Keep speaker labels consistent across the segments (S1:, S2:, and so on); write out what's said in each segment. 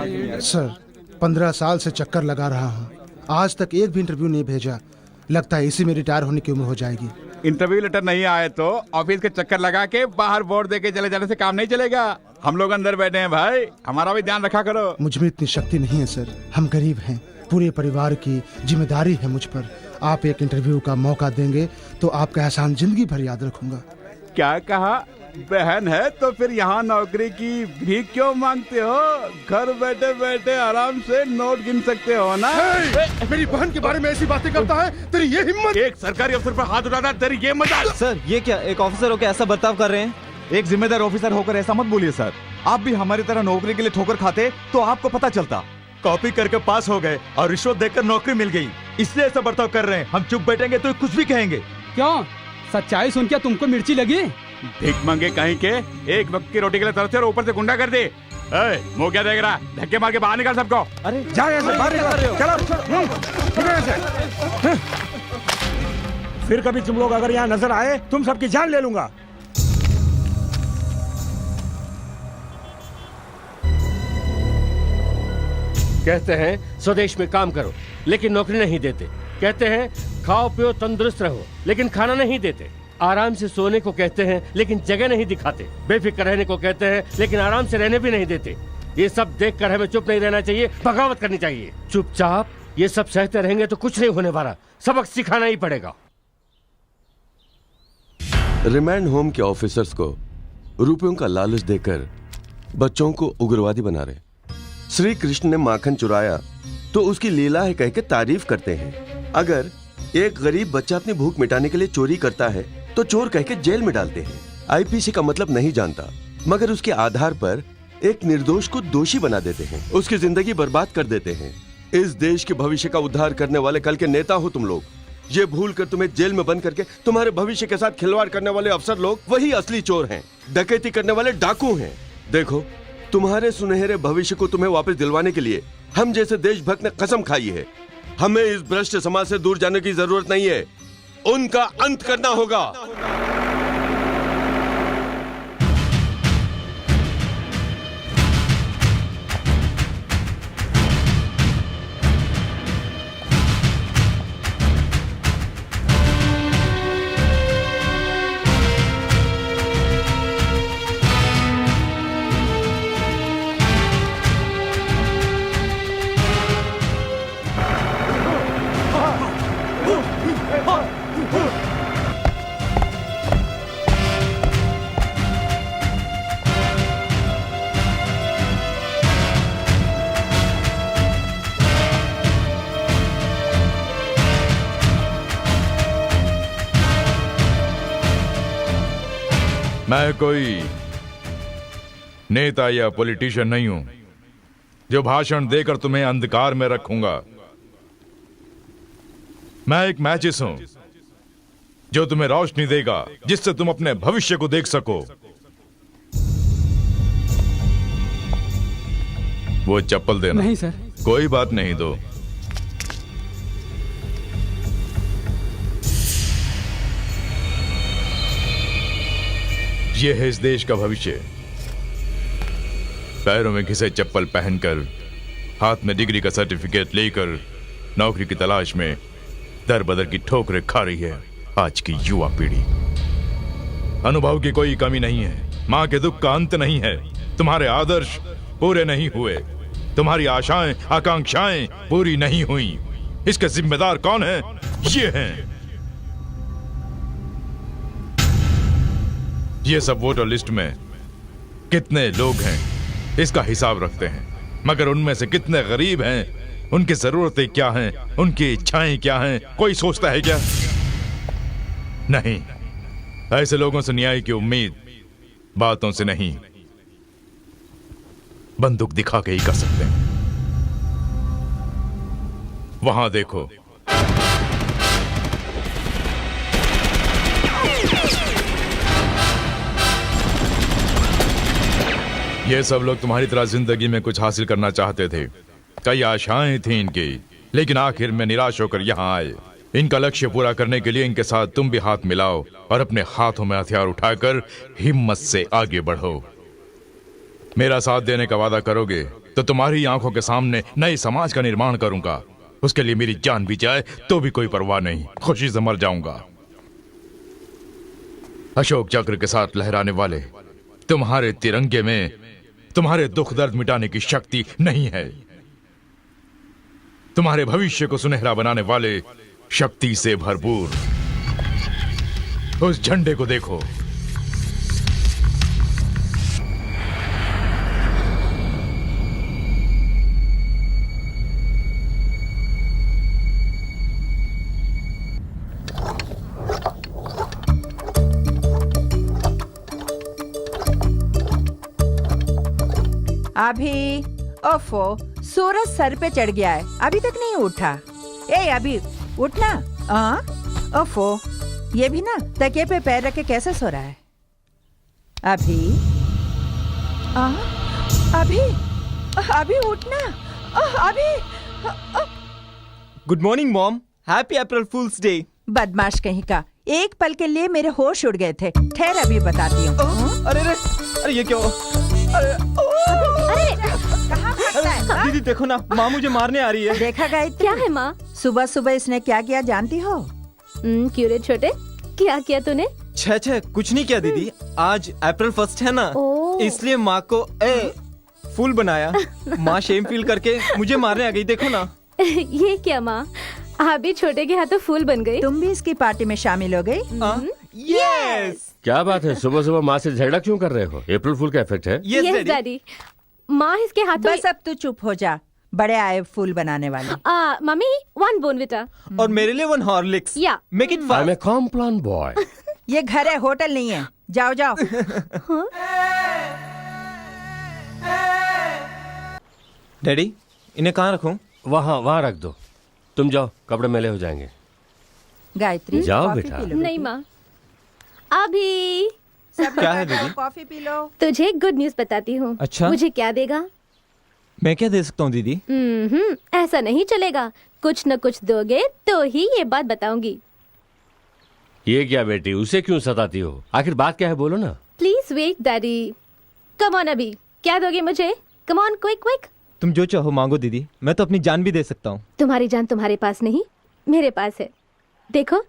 S1: Sir 15 साल से चक्कर लगा रहा हूँ, आज तक एक भी इंटरव्यू नहीं भेजा। लगता है इसी में रिटायर होने की उम्र हो जाएगी।
S2: इंटरव्यू लेटर नहीं आए तो ऑफिस के चक्कर लगा के बाहर बोर्ड दे के चले जाने से काम नहीं चलेगा। हम लोग अंदर बैठे हैं भाई, हमारा भी ध्यान रखा करो।
S1: मुझ में इतनी शक्ति नहीं है सर, हम गरीब हैं, पूरे परिवार की जिम्मेदारी है मुझ पर। आप एक इंटरव्यू का मौका देंगे तो आपका एहसान जिंदगी भर याद रखूंगा।
S2: क्या कहा? बहन है तो फिर यहाँ नौकरी की भीख क्यों मांगते हो? घर बैठे बैठे आराम से नोट गिन सकते हो ना।
S1: मेरी बहन के बारे में ऐसी बातें करता है, तेरी ये हिम्मत?
S2: एक सरकारी अफसर पर हाथ उठाता, तेरी ये मजाक।
S3: सर ये क्या, एक ऑफिसर होकर ऐसा बर्ताव कर रहे हैं?
S4: एक जिम्मेदार ऑफिसर होकर ऐसा मत बोलिए सर। आप भी हमारी तरह नौकरी के लिए ठोकर खाते तो आपको पता चलता। कॉपी करके पास हो गए और रिश्वत देकर नौकरी मिल गई, इसलिए ऐसा बर्ताव कर रहे हैं। हम चुप बैठेंगे तो कुछ भी कहेंगे।
S5: क्यों, सच्चाई सुन के तुमको मिर्ची लगी?
S2: भीख मांगे कहीं के, एक वक्त की रोटी के लिए तरसते और ऊपर से गुंडा कर दे। मुंह क्या देख रहा? धक्के मार के बाहर निकाल सबको।
S4: अरे जा ऐसे बाहर निकाल, चलो।
S6: फिर कभी तुम लोग अगर यहाँ नजर आए, तुम सबकी जान ले लूंगा।
S7: कहते हैं स्वदेश में काम करो लेकिन नौकरी नहीं देते। कहते हैं खाओ पियो तंदुरुस्त रहो लेकिन खाना नहीं देते। आराम से सोने को कहते हैं लेकिन जगह नहीं दिखाते। बेफिक्र रहने को कहते हैं लेकिन आराम से रहने भी नहीं देते। ये सब देखकर हमें चुप नहीं रहना चाहिए, बगावत करनी चाहिए। चुपचाप ये सब सहते रहेंगे तो कुछ नहीं होने वाला, सबक सिखाना ही पड़ेगा।
S8: रिमांड होम के ऑफिसर्स को रुपयों का लालच देकर बच्चों को उग्रवादी बना रहे। श्री कृष्ण ने माखन चुराया तो उसकी लीला है कह के तारीफ करते हैं। अगर एक गरीब बच्चा अपनी भूख मिटाने के लिए चोरी करता है तो चोर कह के जेल में डालते हैं। आईपीसी का मतलब नहीं जानता, मगर उसके आधार पर एक निर्दोष को दोषी बना देते हैं, उसकी जिंदगी बर्बाद कर देते हैं। इस देश के भविष्य का उद्धार करने वाले कल के नेता हो तुम लोग। ये भूल कर तुम्हें जेल में बंद करके तुम्हारे भविष्य के साथ खिलवाड़ करने वाले अफसर लोग वही असली चोर हैं, डकैती करने वाले डाकू हैं। देखो, तुम्हारे सुनहरे भविष्य को तुम्हें वापस दिलवाने के लिए हम जैसे देशभक्त ने कसम खाई है। हमें इस भ्रष्ट समाज से दूर जाने की जरूरत नहीं है, उनका अंत करना होगा।
S9: मैं कोई नेता या पॉलिटिशियन नहीं हूं जो भाषण देकर तुम्हें अंधकार में रखूंगा। मैं एक मैचिस हूं जो तुम्हें रोशनी देगा, जिससे तुम अपने भविष्य को देख सको। वो चप्पल देना।
S5: नहीं सर।
S9: कोई बात नहीं, दो। ये है इस देश का भविष्य। पैरों में घिसे चप्पल पहनकर, हाथ में डिग्री का सर्टिफिकेट लेकर नौकरी की तलाश में दर बदर की ठोकरें खा रही है आज की युवा पीढ़ी। अनुभव की कोई कमी नहीं है, मां के दुख का अंत नहीं है। तुम्हारे आदर्श पूरे नहीं हुए, तुम्हारी आशाएं आकांक्षाएं पूरी नहीं हुई। इसके जिम्मेदार कौन है? ये हैं। ये सब वोटर लिस्ट में कितने लोग हैं इसका हिसाब रखते हैं, मगर उनमें से कितने गरीब हैं, उनकी जरूरतें क्या हैं, उनकी इच्छाएं क्या हैं, कोई सोचता है क्या? नहीं। ऐसे लोगों से न्याय की उम्मीद बातों से नहीं, बंदूक दिखा के ही कर सकते हैं। वहां देखो, ये सब लोग तुम्हारी तरह जिंदगी में कुछ हासिल करना चाहते थे। कई आशाएं थी इनकी, लेकिन आखिर में निराश होकर यहाँ आए। इनका लक्ष्य पूरा करने के लिए इनके साथ तुम भी हाथ मिलाओ और अपने हाथों में हथियार उठाकर हिम्मत से आगे बढ़ो। मेरा साथ देने का वादा करोगे तो तुम्हारी आंखों के सामने नए समाज का निर्माण करूंगा। उसके लिए मेरी जान भी जाए तो भी कोई परवाह नहीं, खुशी से मर जाऊंगा। अशोक चक्र के साथ लहराने वाले तुम्हारे तिरंगे में तुम्हारे दुख दर्द मिटाने की शक्ति नहीं है। तुम्हारे भविष्य को सुनहरा बनाने वाले शक्ति से भरपूर उस झंडे को देखो।
S10: अभी ओफो, सूरज सर पे चढ़ गया है, अभी तक नहीं उठा। ए अभी उठना। ओफो, ये भी ना तकिए पे पैर रख के कैसे सो रहा है? अभी अभी अभी उठना। अभी
S3: good morning mom, happy April fools day.
S10: बदमाश कहीं का, एक पल के लिए मेरे होश उड़ गए थे। ठहर, अभी बताती हूँ।
S3: अरे ये क्या?
S10: कहाँ भागता है?
S3: दीदी देखो ना, माँ मुझे मारने आ रही है।
S10: देखा गायत्री?
S11: क्या है माँ?
S10: सुबह सुबह इसने क्या किया जानती हो?
S11: क्यों रे छोटे, क्या किया तूने?
S3: छे कुछ नहीं किया दीदी, आज अप्रैल 1 है ना, इसलिए माँ को फूल बनाया। माँ शेम फील करके मुझे मारने आ गई, देखो ना।
S11: ये क्या माँ, आप भी छोटे के हाथों फूल बन गई?
S10: तुम भी इसकी पार्टी में शामिल हो गई?
S3: यस।
S7: क्या बात है, सुबह सुबह माँ से झगड़ा क्यों कर रहे हो? अप्रैल फूल का इफेक्ट है?
S11: Yes daddy. माँ इसके हाथों
S10: बस अब तू चुप हो जा, बड़े आए फूल बनाने वाले।
S11: मम्मी 1 बोर्नविटा
S3: और मेरे लिए 1 हॉर्लिक्स।
S11: या
S3: make it 5।
S7: I am a Complan boy.
S10: ये घर है, होटल नहीं है। जाओ जाओ।
S3: डैडी इन्हें कहाँ रखूं?
S7: वहाँ रख दो। तुम जाओ, कपड़े मैले हो जाएंगे।
S10: गायत्री
S7: जाओ
S10: कॉफी
S7: बेटा।
S10: P low.
S11: नहीं माँ, अभी
S10: सब
S3: क्या है
S10: बैठो,
S3: दीदी?
S10: Coffee P low.
S11: तुझे गुड न्यूज बताती हूँ।
S3: अच्छा?
S11: मुझे क्या देगा?
S3: मैं क्या दे सकता हूँ दीदी?
S11: ऐसा नहीं चलेगा, कुछ न कुछ दोगे तो ही ये बात बताऊंगी।
S7: ये क्या बेटी, उसे क्यों सताती हो? आखिर बात क्या है, बोलो ना।
S11: Please wait daddy. Come on, अभी क्या दोगे मुझे? Come on, quick quick.
S3: तुम जो चाहो मांगो दीदी, मैं तो अपनी जान भी दे सकता हूँ।
S11: तुम्हारी जान तुम्हारे पास नहीं, मेरे पास है। देखो,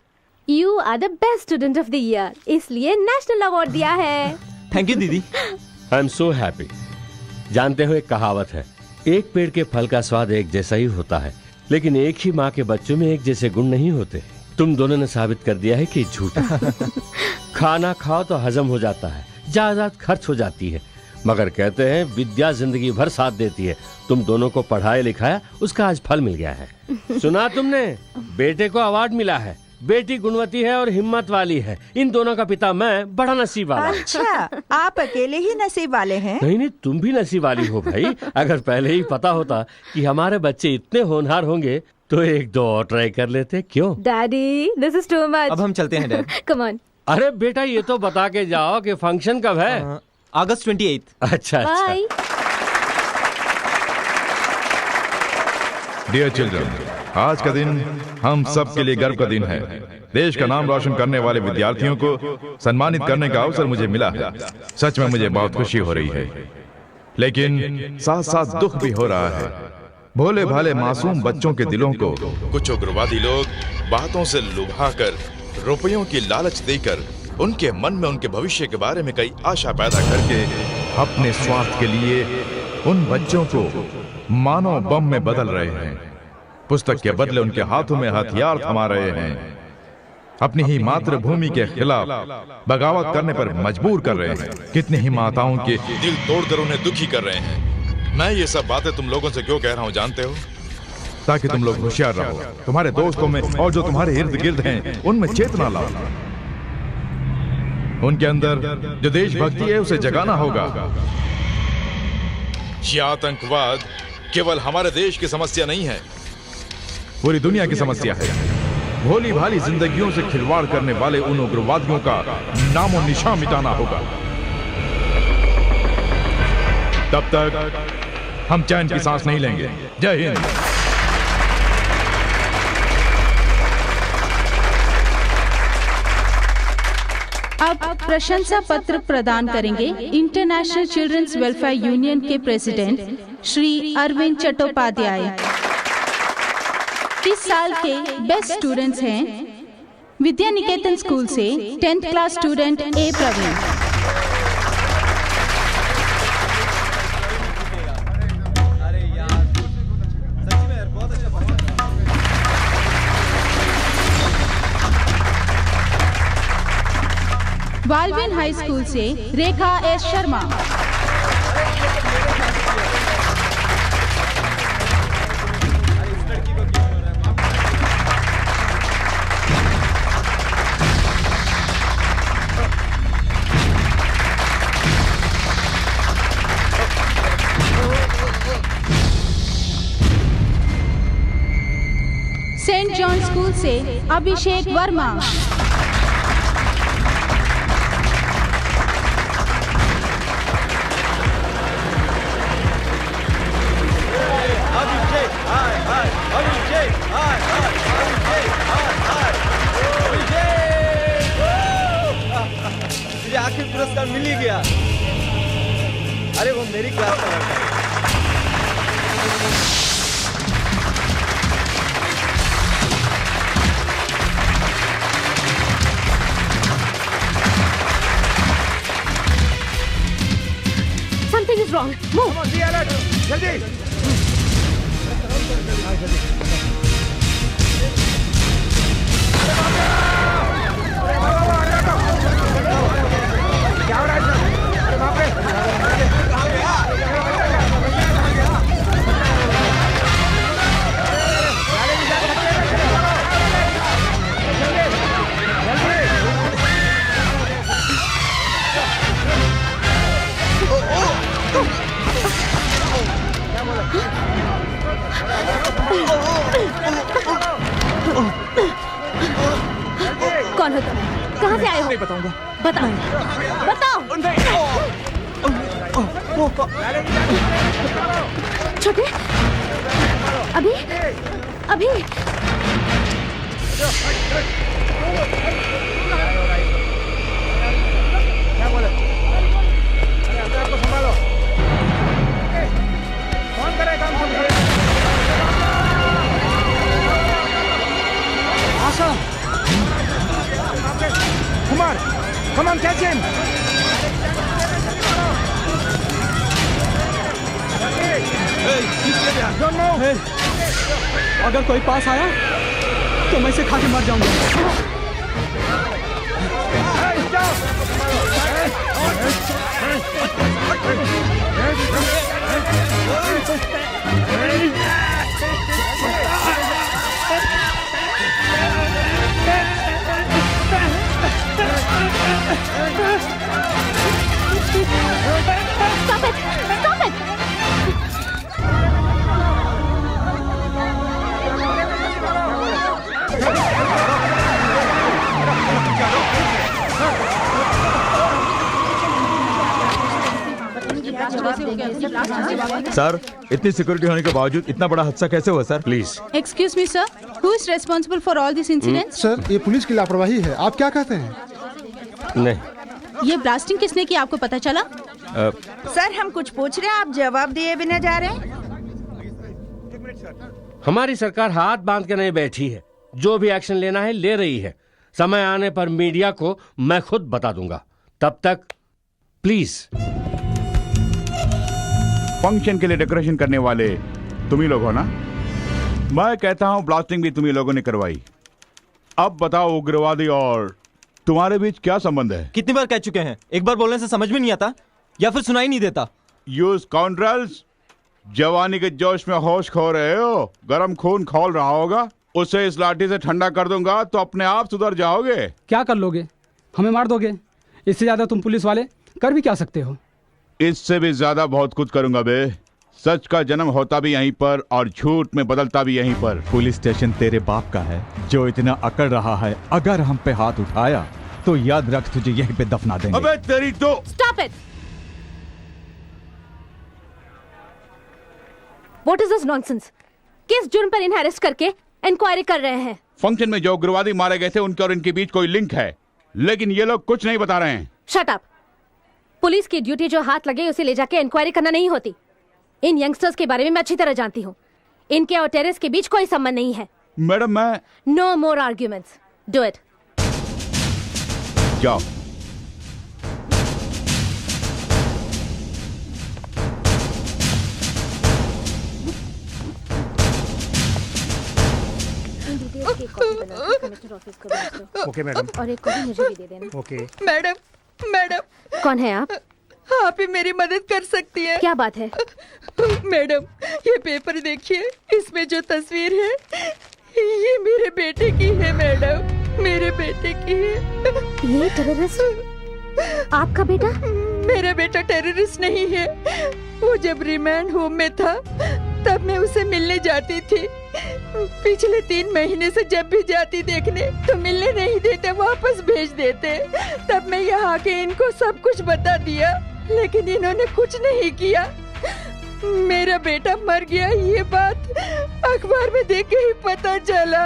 S11: you are the best student of the year, इसलिए नेशनल अवार्ड दिया है।
S3: थैंक यू दीदी।
S7: I am so happy. जानते हो, एक कहावत है, एक पेड़ के फल का स्वाद एक जैसा ही होता है, लेकिन एक ही माँ के बच्चों में एक जैसे गुण नहीं होते। तुम दोनों ने साबित कर दिया है कि झूठा। खाना खाओ तो हजम हो जाता है, जायदाद खर्च हो जाती है, मगर कहते हैं विद्या जिंदगी भर साथ देती है। तुम दोनों को पढ़ाया लिखाया, उसका आज फल मिल गया है। सुना तुमने, बेटे को अवार्ड मिला है। बेटी गुणवती है और हिम्मत वाली है। इन दोनों का पिता मैं, बड़ा नसीब वाला।
S10: अच्छा, आप अकेले ही नसीब वाले हैं?
S7: नहीं, तुम भी नसीब वाली हो भाई। अगर पहले ही पता होता कि हमारे बच्चे इतने होनहार होंगे तो 1-2 और ट्राई कर लेते, क्यों?
S11: Daddy this is too much.
S3: अब हम चलते हैं डैड।
S11: Come on.
S7: अरे बेटा, ये तो बता के जाओ कि फंक्शन कब है?
S3: अगस्त 28।
S7: अच्छा।
S11: बाय।
S9: डियर चिल्ड्रन, आज का दिन हम सब के लिए गर्व का दिन है। देश का नाम रोशन करने वाले विद्यार्थियों को सम्मानित करने का अवसर मुझे मिला है। सच में मुझे बहुत खुशी हो रही है, लेकिन साथ साथ दुख भी हो रहा है। भोले भाले मासूम बच्चों के दिलों को कुछ उग्रवादी लोग बातों से लुभाकर, रुपयों की लालच देकर, उनके मन में उनके भविष्य के बारे में कई आशा पैदा करके अपने स्वार्थ के लिए उन बच्चों को मानव बम में बदल रहे हैं। पुस्तक के बदले उनके हाथों में हथियार थमा रहे हैं। अपनी ही मातृभूमि के खिलाफ बगावत करने पर मजबूर कर रहे हैं। कितनी ही माताओं के दिल तोड़कर उन्हें दुखी कर रहे हैं। मैं ये सब बातें तुम लोगों से क्यों कह रहा हूँ जानते हो? ताकि तुम लोग होशियार रहो, तुम्हारे दोस्तों में और जो तुम्हारे इर्द गिर्द हैं उनमें चेतना लाओ। उनके अंदर जो देशभक्ति है उसे जगाना होगा। ये आतंकवाद केवल हमारे देश की समस्या नहीं है, पूरी दुनिया की समस्या है। भोली भाली जिंदगियों से खिलवाड़ करने वाले उन उग्रवादियों का नामो निशान मिटाना होगा। तब तक हम चैन की सांस नहीं लेंगे। जय हिंद।
S12: अब प्रशंसा पत्र प्रदान करेंगे इंटरनेशनल चिल्ड्रंस वेलफेयर यूनियन के प्रेसिडेंट श्री अरविंद चट्टोपाध्याय। इस साल के बेस्ट स्टूडेंट्स हैं विद्या निकेतन स्कूल से 10th class student A Praveen. Baldwin high school से Rekha S Sharma. Saint John school से अभिषेक वर्मा।
S3: मुझे आखिर पुरस्कार मिल ही गया। अरे वो मेरी क्लास का लड़का है।
S11: Something is wrong. Move.
S6: जल्दी। क्या हो रहा है सर? अरे बाप रे!
S11: कौन हो तुम? कहाँ से आए हो?
S6: नहीं बताऊंगा।
S11: बताओ, बताओ। छोटे, अभी, अभी।
S6: क्या बोले? अरे अपने आप को संभालो। कौन करे काम सब? आशा। Kumar, come on, catch him! Don't move!
S5: Hey, अगर कोई पास आया तो मैं इसे खा के मर जाऊंगा।
S6: Hey, stop!
S11: Stop it! Stop it!
S4: Sir, इतनी सिक्योरिटी होने के बावजूद इतना बड़ा हादसा कैसे हुआ sir?
S7: Please.
S12: Excuse me sir, who is responsible for all this incidents?
S1: Sir, ये पुलिस की लापरवाही है। आप क्या कहते हैं?
S7: नहीं।
S12: ये ब्लास्टिंग किसने की आपको पता चला?
S10: सर हम कुछ पूछ रहे हैं, आप जवाब दिए बिना जा रहे हैं।
S7: हमारी सरकार हाथ बांध के नहीं बैठी है, जो भी एक्शन लेना है ले रही है। समय आने पर मीडिया को मैं खुद बता दूंगा। तब तक प्लीज।
S2: फंक्शन के लिए डेकोरेशन करने वाले तुम ही लोग हो ना? मैं कहता हूं ब्लास्टिंग भी तुम ही लोगों ने करवाई। अब बताओ उग्रवादी और तुम्हारे बीच क्या संबंध है?
S3: कितनी बार कह चुके हैं, एक बार बोलने से समझ में नहीं आता या फिर सुनाई नहीं देता?
S2: यू स्काउंड्रल्स, जवानी के जोश में होश खो रहे हो। गरम खून खौल रहा होगा, उसे इस लाठी से ठंडा कर दूंगा तो अपने आप सुधर जाओगे।
S5: क्या कर लोगे? हमें मार दोगे? इससे ज्यादा तुम पुलिस वाले कर भी क्या सकते हो?
S2: इससे भी ज्यादा बहुत कुछ करूंगा बे। सच का जन्म होता भी यहीं पर और झूठ में बदलता भी यहीं पर।
S4: पुलिस स्टेशन तेरे बाप का है जो इतना अकड़ रहा है। अगर हम पे हाथ उठाया तो याद रख तुझे यहीं पे दफना देंगे।
S2: अबे तेरी तो।
S11: Stop it! What is this nonsense? किस जुर्म पर इन्हें अरेस्ट करके इंक्वायरी कर रहे हैं?
S2: फंक्शन में जो उग्रवादी मारे गए थे उनके और इनके बीच कोई लिंक है? लेकिन ये लोग कुछ नहीं बता रहे हैं।
S11: Shut up. पुलिस की ड्यूटी जो हाथ लगे उसे ले जाके इंक्वायरी करना नहीं होती। इन यंगस्टर्स के बारे में मैं अच्छी तरह जानती हूँ। इनके और टेररिस्ट के बीच कोई संबंध नहीं है।
S2: मैडम मैं
S11: no more arguments, do it.
S2: जाओ।
S6: Okay madam.
S11: और एक कॉपी मुझे भी दे देना।
S6: ओके
S10: मैडम मैडम
S11: कौन है आप?
S10: आप ही मेरी मदद कर सकती है।
S11: क्या बात है?
S10: मैडम ये पेपर देखिए, इसमें जो तस्वीर है ये मेरे बेटे की है मैडम, मेरे बेटे की है।
S11: ये टेररिस्ट आपका बेटा?
S10: मेरा बेटा टेररिस्ट नहीं है। वो जब रिमांड होम में था तब मैं उसे मिलने जाती थी। पिछले 3 महीने से जब भी जाती देखने तो मिलने नहीं देते, वापस भेज देते। तब मैं यहाँ आके इनको सब कुछ बता दिया, लेकिन इन्होंने कुछ नहीं किया। मेरा बेटा मर गया ये बात अखबार में देख के ही पता चला।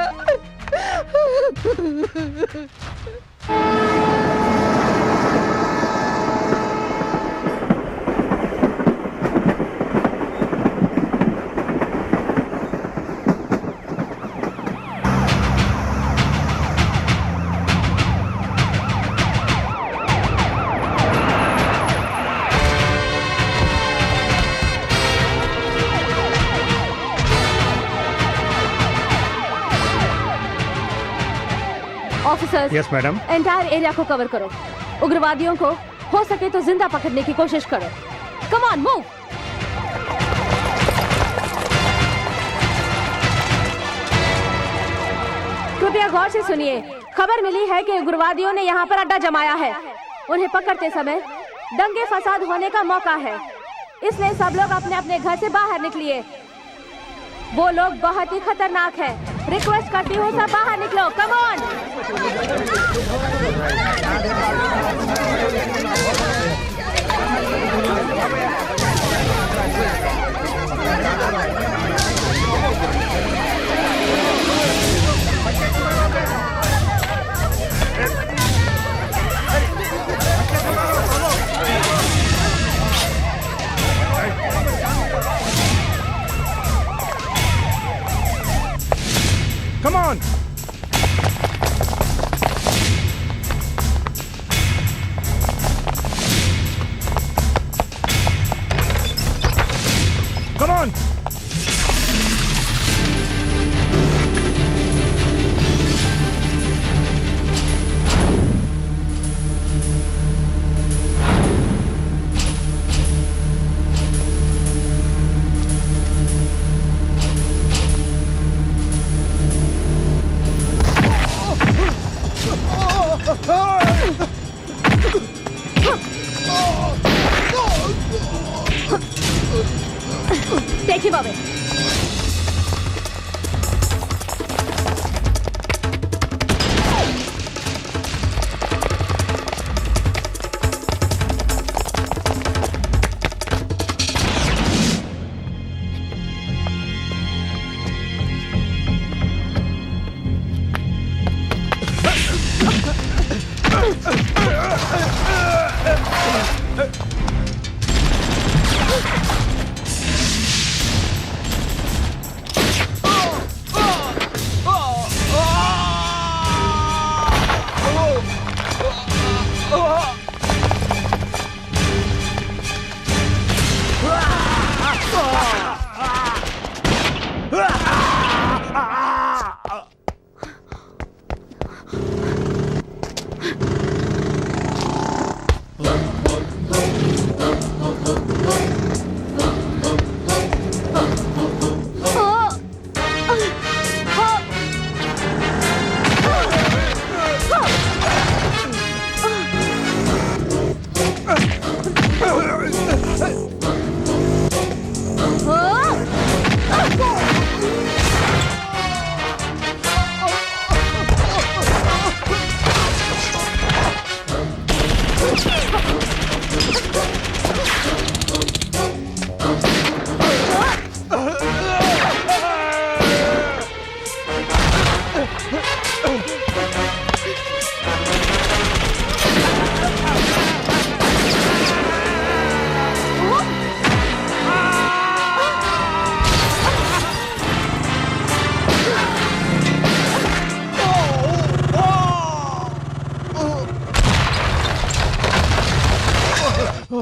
S11: Officers,
S6: yes madam.
S11: Entire area को कवर करो। उग्रवादियों को हो सके तो जिंदा पकड़ने की कोशिश करो। Come on move. कृपया गौर से सुनिए। खबर मिली है कि उग्रवादियों ने यहाँ पर अड्डा जमाया है। उन्हें पकड़ते समय दंगे फसाद होने का मौका है, इसलिए सब लोग अपने अपने घर से बाहर निकलिए। वो लोग बहुत ही खतरनाक है। रिक्वेस्ट करती हूँ सब बाहर निकलो। Come on.
S6: Come on! Come on!
S11: Take him away. Hey,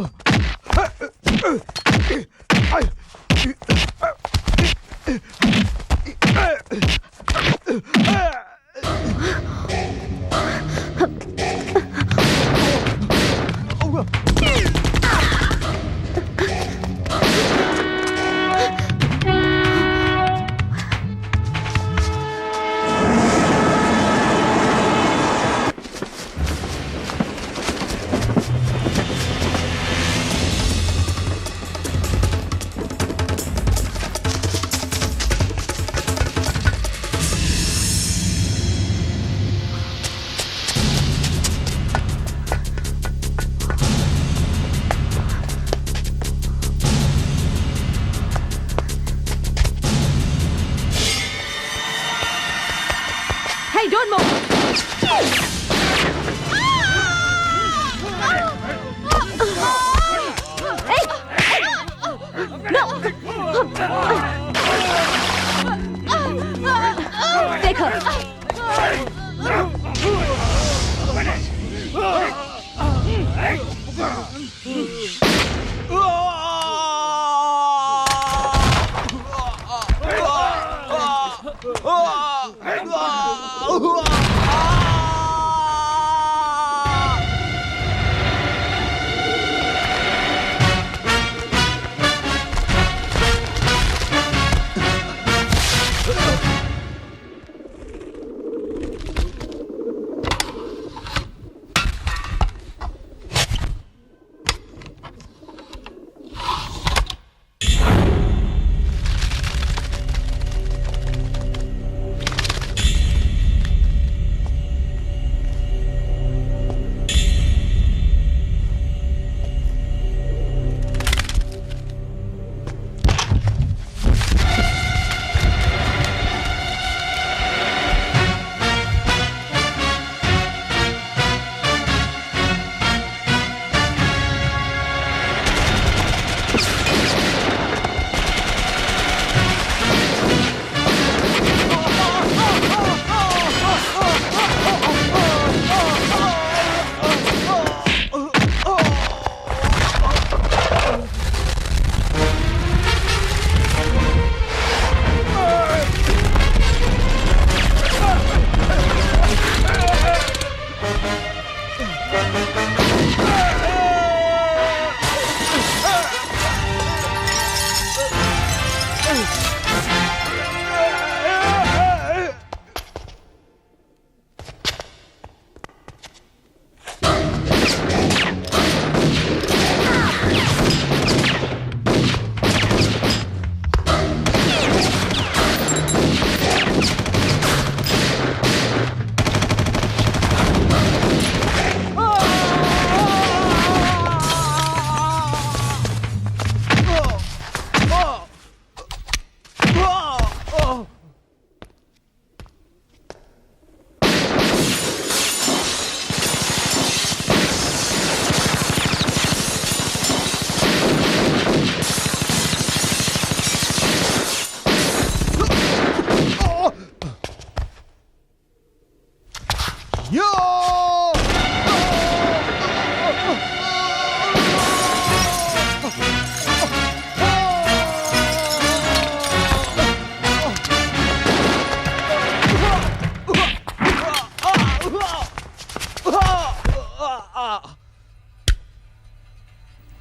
S11: don't move! Hey! No! देखो!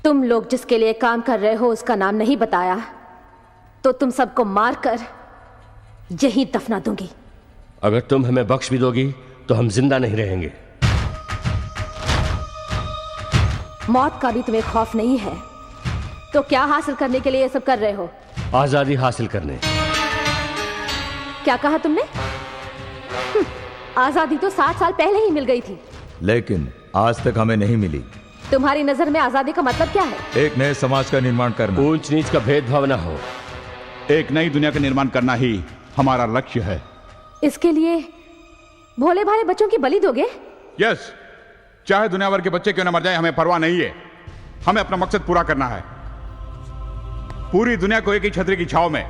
S11: तुम लोग जिसके लिए काम कर रहे हो उसका नाम नहीं बताया तो तुम सबको मारकर यहीं दफना दूंगी।
S7: अगर तुम हमें बख्श भी दोगी तो हम जिंदा नहीं रहेंगे।
S11: मौत का भी तुम्हें खौफ नहीं है तो क्या हासिल करने के लिए ये सब कर रहे हो?
S7: आजादी हासिल करने।
S11: क्या कहा तुमने? आजादी तो 60 साल पहले ही मिल गई थी।
S4: लेकिन आज तक हमें नहीं मिली।
S11: तुम्हारी नजर में आजादी का मतलब क्या है?
S4: एक नए समाज का निर्माण करना।
S7: ऊंच नीच का भेदभाव ना हो।
S2: एक नई दुनिया का निर्माण करना ही हमारा लक्ष्य है।
S11: इसके लिए भोले भाले बच्चों की बलि दोगे?
S2: यस, चाहे दुनिया भर के बच्चे क्यों न मर जाए हमें परवाह नहीं है। हमें अपना मकसद पूरा करना है। पूरी दुनिया को एक ही छतरी की छांव में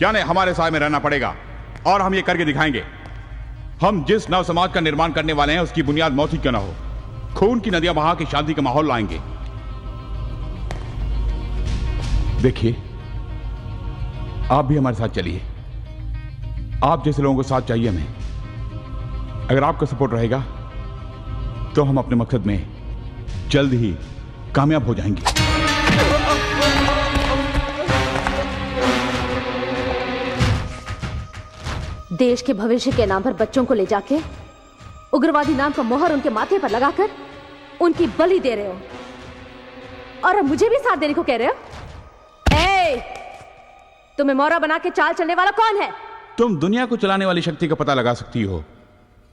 S2: यानी हमारे साए में रहना पड़ेगा और हम ये करके दिखाएंगे। हम जिस नव समाज का निर्माण करने वाले हैं उसकी बुनियाद मौत ही क्यों ना हो, खून की नदियां बहा के शांति का माहौल लाएंगे। देखिए, आप भी हमारे साथ चलिए। आप जैसे लोगों को साथ चाहिए हमें। अगर आपका सपोर्ट रहेगा तो हम अपने मकसद में जल्द ही कामयाब हो जाएंगे।
S11: देश के भविष्य के नाम पर बच्चों को ले जाके उग्रवादी नाम का मोहर उनके माथे पर लगाकर उनकी बलि दे रहे हो, और अब मुझे भी साथ देने को कह रहे हो। ए, तुम्हें मोहरा बना के चाल चलने वाला कौन है?
S2: तुम दुनिया को चलाने वाली शक्ति का पता लगा सकती हो,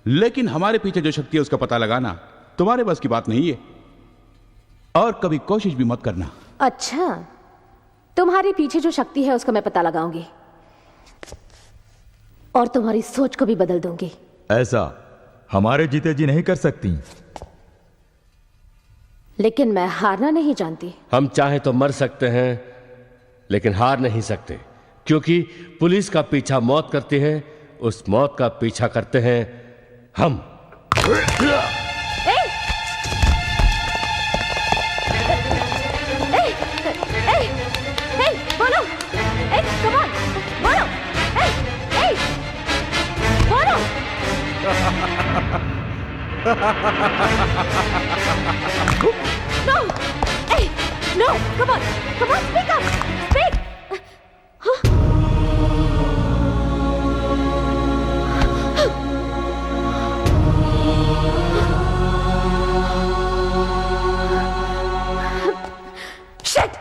S2: लेकिन हमारे पीछे जो शक्ति है उसका पता लगाना तुम्हारे बस की बात नहीं है, और कभी कोशिश भी मत करना।
S11: अच्छा, तुम्हारे पीछे जो शक्ति है उसका मैं पता लगाऊंगी और तुम्हारी सोच को भी बदल दूंगी।
S4: ऐसा हमारे जीते जी नहीं कर सकती।
S11: लेकिन मैं हारना नहीं जानती।
S7: हम चाहे तो मर सकते हैं लेकिन हार नहीं सकते, क्योंकि पुलिस का पीछा मौत करती है, उस मौत का पीछा करते हैं हम।
S11: बोलो, come on, बोलो, बोलो। No, come on, speak up, speak. Shit!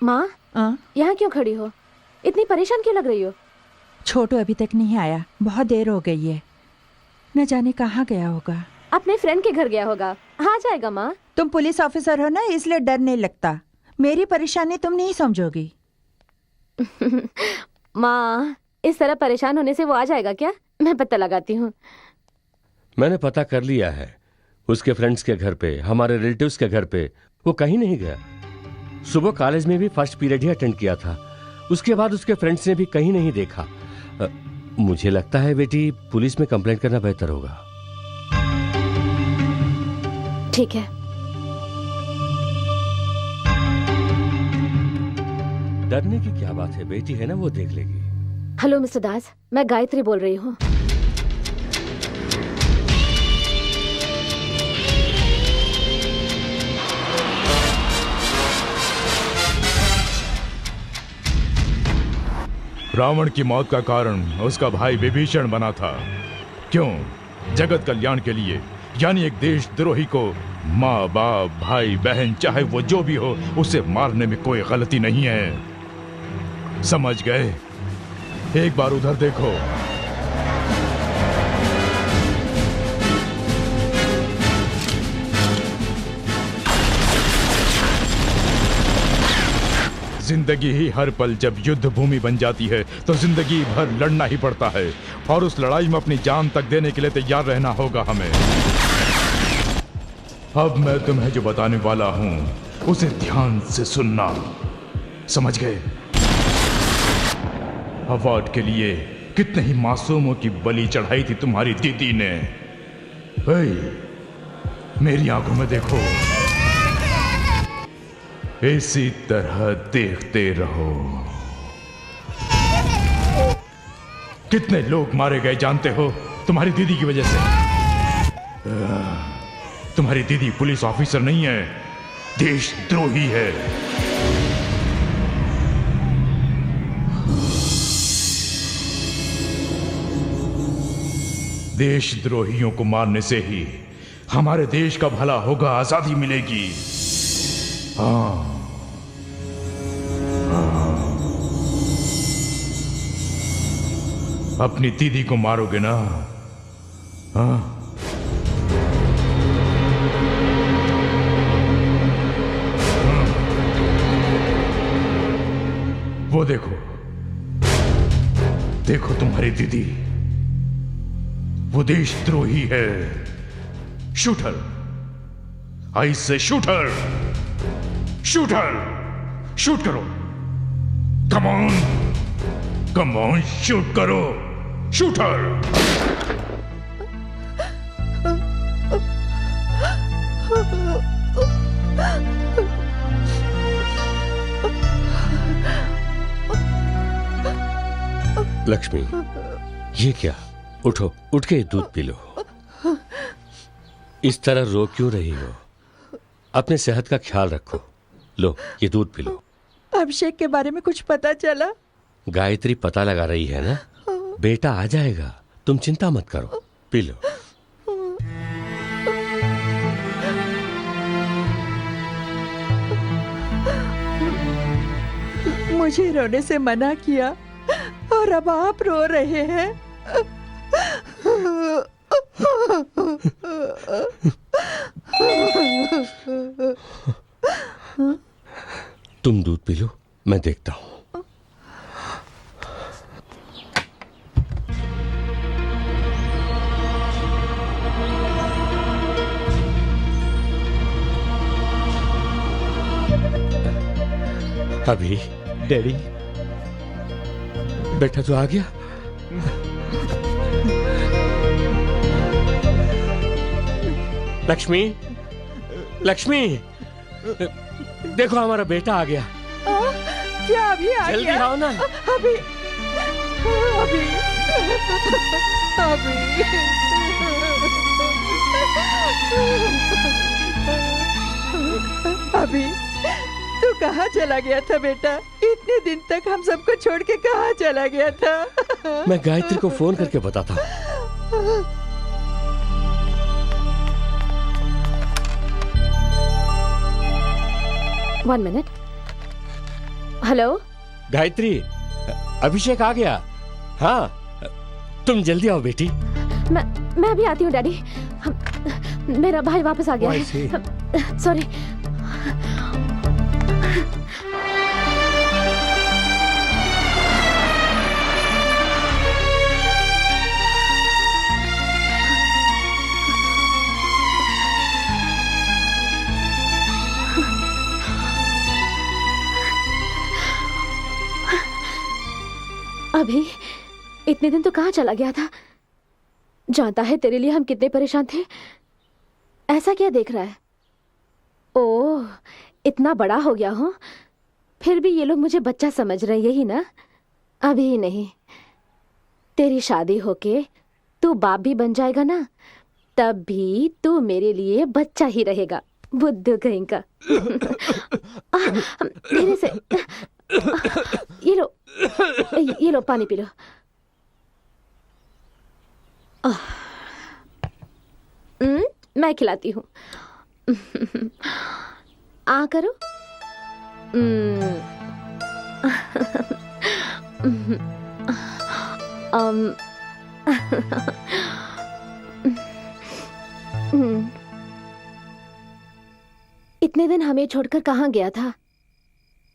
S11: माँ, यहाँ क्यों खड़ी हो? इतनी परेशान क्यों लग रही हो?
S10: छोटू अभी तक नहीं आया, बहुत देर हो गई है। न जाने कहाँ गया होगा।
S11: अपने फ्रेंड के घर गया होगा, आ जाएगा। माँ,
S10: तुम पुलिस ऑफिसर हो ना, इसलिए डर नहीं लगता। मेरी परेशानी तुम नहीं समझोगी।
S11: माँ, इस तरह परेशान होने से वो आ जाएगा क्या? मैं पता लगाती हूँ।
S7: मैंने पता कर लिया है, उसके फ्रेंड्स के घर पे, हमारे रिलेटिव्स के घर पे वो कहीं नहीं गया। सुबह कॉलेज में भी फर्स्ट पीरियड ही अटेंड किया था, उसके बाद उसके फ्रेंड्स ने भी कहीं नहीं देखा। मुझे लगता है बेटी, पुलिस में कंप्लेंट करना बेहतर होगा।
S11: ठीक है।
S7: डरने की क्या बात है, बेटी है ना, वो देख लेगी।
S11: हेलो मिस्टर दास, मैं गायत्री बोल रही हूँ।
S9: रावण की मौत का कारण उसका भाई विभीषण बना था। क्यों? जगत कल्याण के लिए, यानी एक देशद्रोही को माँ बाप भाई बहन चाहे वो जो भी हो उसे मारने में कोई गलती नहीं है। समझ गए? एक बार उधर देखो। जिंदगी ही हर पल जब युद्ध भूमि बन जाती है तो जिंदगी भर लड़ना ही पड़ता है, और उस लड़ाई में अपनी जान तक देने के लिए तैयार रहना होगा हमें। अब मैं तुम्हें जो बताने वाला हूं उसे ध्यान से सुनना, समझ गए? अवार्ड के लिए कितने ही मासूमों की बलि चढ़ाई थी तुम्हारी दीदी ने। मेरी आंखों में देखो, इसी तरह देखते रहो। कितने लोग मारे गए जानते हो तुम्हारी दीदी की वजह से? तुम्हारी दीदी पुलिस ऑफिसर नहीं है, देशद्रोही है। देशद्रोहियों को मारने से ही हमारे देश का भला होगा, आजादी मिलेगी। अपनी दीदी को मारोगे ना? वो देखो, देखो तुम्हारी दीदी, वो देशद्रोही है। शूटर, आई से शूटर, शूटर, शूट करो। Come on, come on, shoot करो। शूटर।
S7: लक्ष्मी, ये क्या? उठो, उठ के दूध पी लो। इस तरह रो क्यों रही हो? अपने सेहत का ख्याल रखो। लो, ये दूध पी लो।
S10: अभिषेक के बारे में कुछ पता चला?
S7: गायत्री पता लगा रही है ना, बेटा आ जाएगा, तुम चिंता मत करो। P low.
S10: मुझे रोने से मना किया और अब आप रो रहे हैं।
S7: तुम दूध पी लो, मैं देखता हूं। अभी
S3: डैडी,
S7: बेटा तो आ गया। लक्ष्मी, लक्ष्मी, देखो हमारा बेटा आ गया।
S10: क्या अभी आ
S7: जल्दी
S10: गया?
S7: आओ ना।
S10: अभी अभी अभी अभी तू कहाँ चला गया था बेटा? इतने दिन तक हम सबको छोड़ के कहाँ चला गया था?
S7: मैं गायत्री को फोन करके बताता हूँ।
S11: One minute. हेलो
S7: गायत्री, अभिषेक आ गया। हाँ, तुम जल्दी आओ बेटी।
S11: मैं अभी आती हूँ डैडी। मेरा भाई वापस आ गया है। सॉरी। अभी इतने दिन तो कहाँ चला गया था? जानता है तेरे लिए हम कितने परेशान थे। ऐसा क्या देख रहा है? ओह, इतना बड़ा हो गया हूँ, फिर भी ये लोग मुझे बच्चा समझ रहे, यही ना? अभी नहीं, तेरी शादी होके तू बाप भी बन जाएगा ना, तब भी तू मेरे लिए बच्चा ही रहेगा। बुद्धू कहीं का। धीरे से। ये लो पानी पी लो। मैं खिलाती हूँ। आ करो। इतने दिन हमें छोड़कर कहाँ गया था?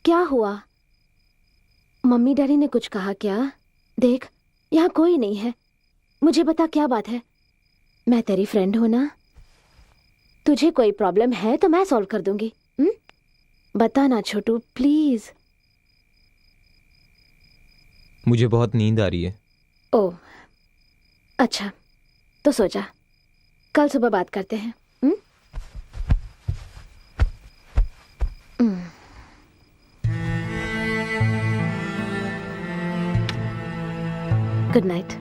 S11: क्या हुआ? मम्मी डैडी ने कुछ कहा क्या? देख, यहाँ कोई नहीं है। मुझे बता क्या बात है। मैं तेरी फ्रेंड हूं ना, तुझे कोई प्रॉब्लम है तो मैं सॉल्व कर दूंगी। बता ना छोटू, प्लीज।
S3: मुझे बहुत नींद आ रही है।
S11: ओह, अच्छा, तो सो जा, कल सुबह बात करते हैं। Good night.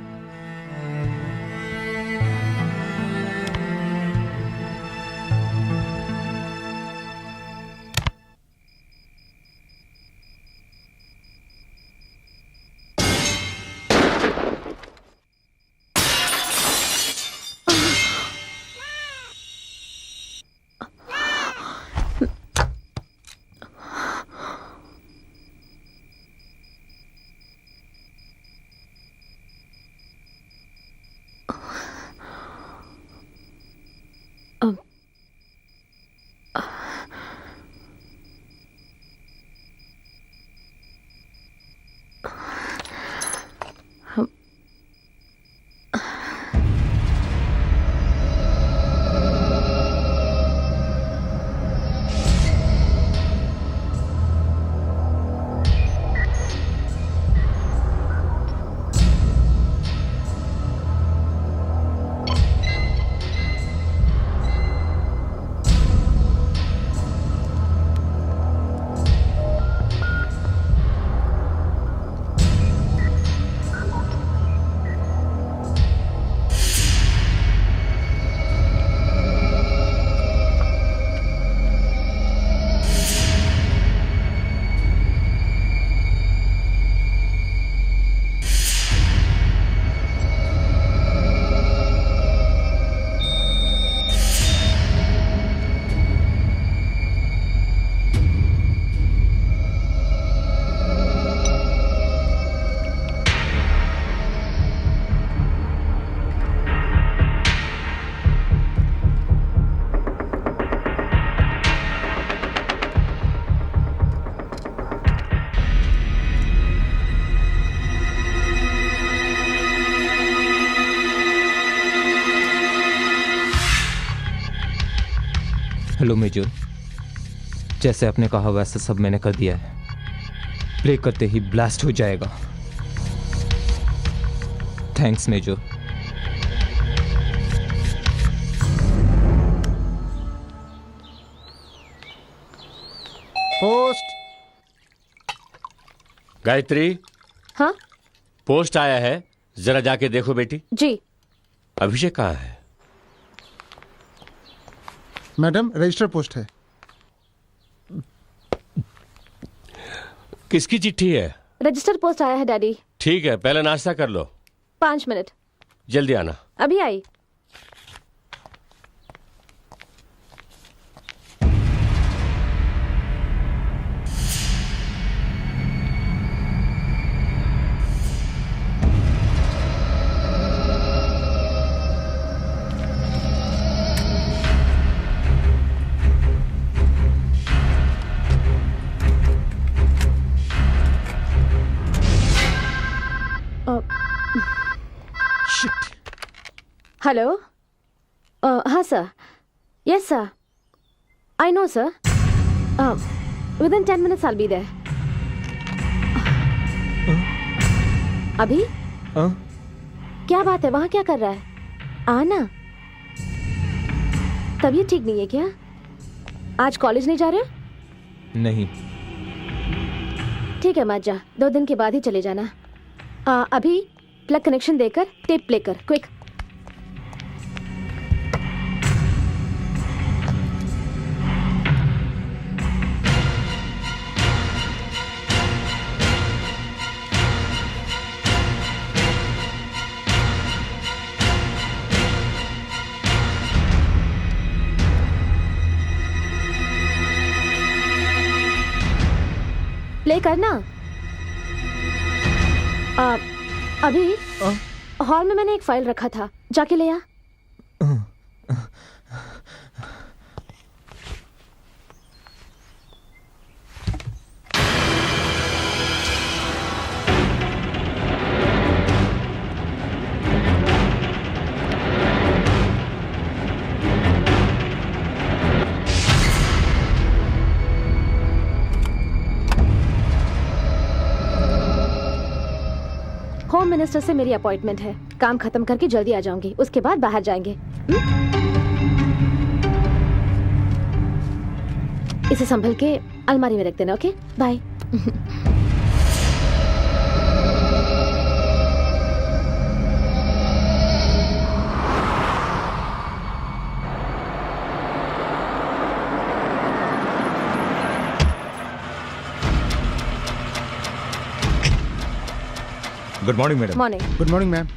S3: हेलो मेजर, जैसे आपने कहा वैसे सब मैंने कर दिया है। प्ले करते ही ब्लास्ट हो जाएगा। Thanks major.
S6: पोस्ट।
S7: गायत्री।
S11: हाँ
S7: पोस्ट आया है, जरा जाके देखो बेटी।
S11: जी।
S7: अभिषेक कहाँ है?
S1: मैडम रजिस्टर पोस्ट है।
S7: किसकी चिट्ठी है?
S11: रजिस्टर पोस्ट आया है डैडी।
S7: ठीक है, पहले नाश्ता कर लो।
S11: 5 मिनट।
S7: जल्दी आना।
S11: अभी आई। हेलो। हाँ sir. Yes sir. I know sir. Within 10 minutes I will be there. अभी क्या बात है, वहां क्या कर रहा है? आना। तबीयत ठीक नहीं है क्या? आज कॉलेज नहीं जा रहे हो?
S3: नहीं।
S11: ठीक है मत जा, 2 दिन के बाद ही चले जाना। अभी प्लग कनेक्शन देकर टेप प्ले कर, क्विक। प्ले करना। अभी हॉल में मैंने एक फाइल रखा था, जाके ले आ। होम मिनिस्टर से मेरी अपॉइंटमेंट है, काम खत्म करके जल्दी आ जाऊंगी, उसके बाद बाहर जाएंगे। इसे संभल के अलमारी में रख देना, okay? Bye.
S4: Good morning madam.
S11: Morning.
S1: Good morning ma'am.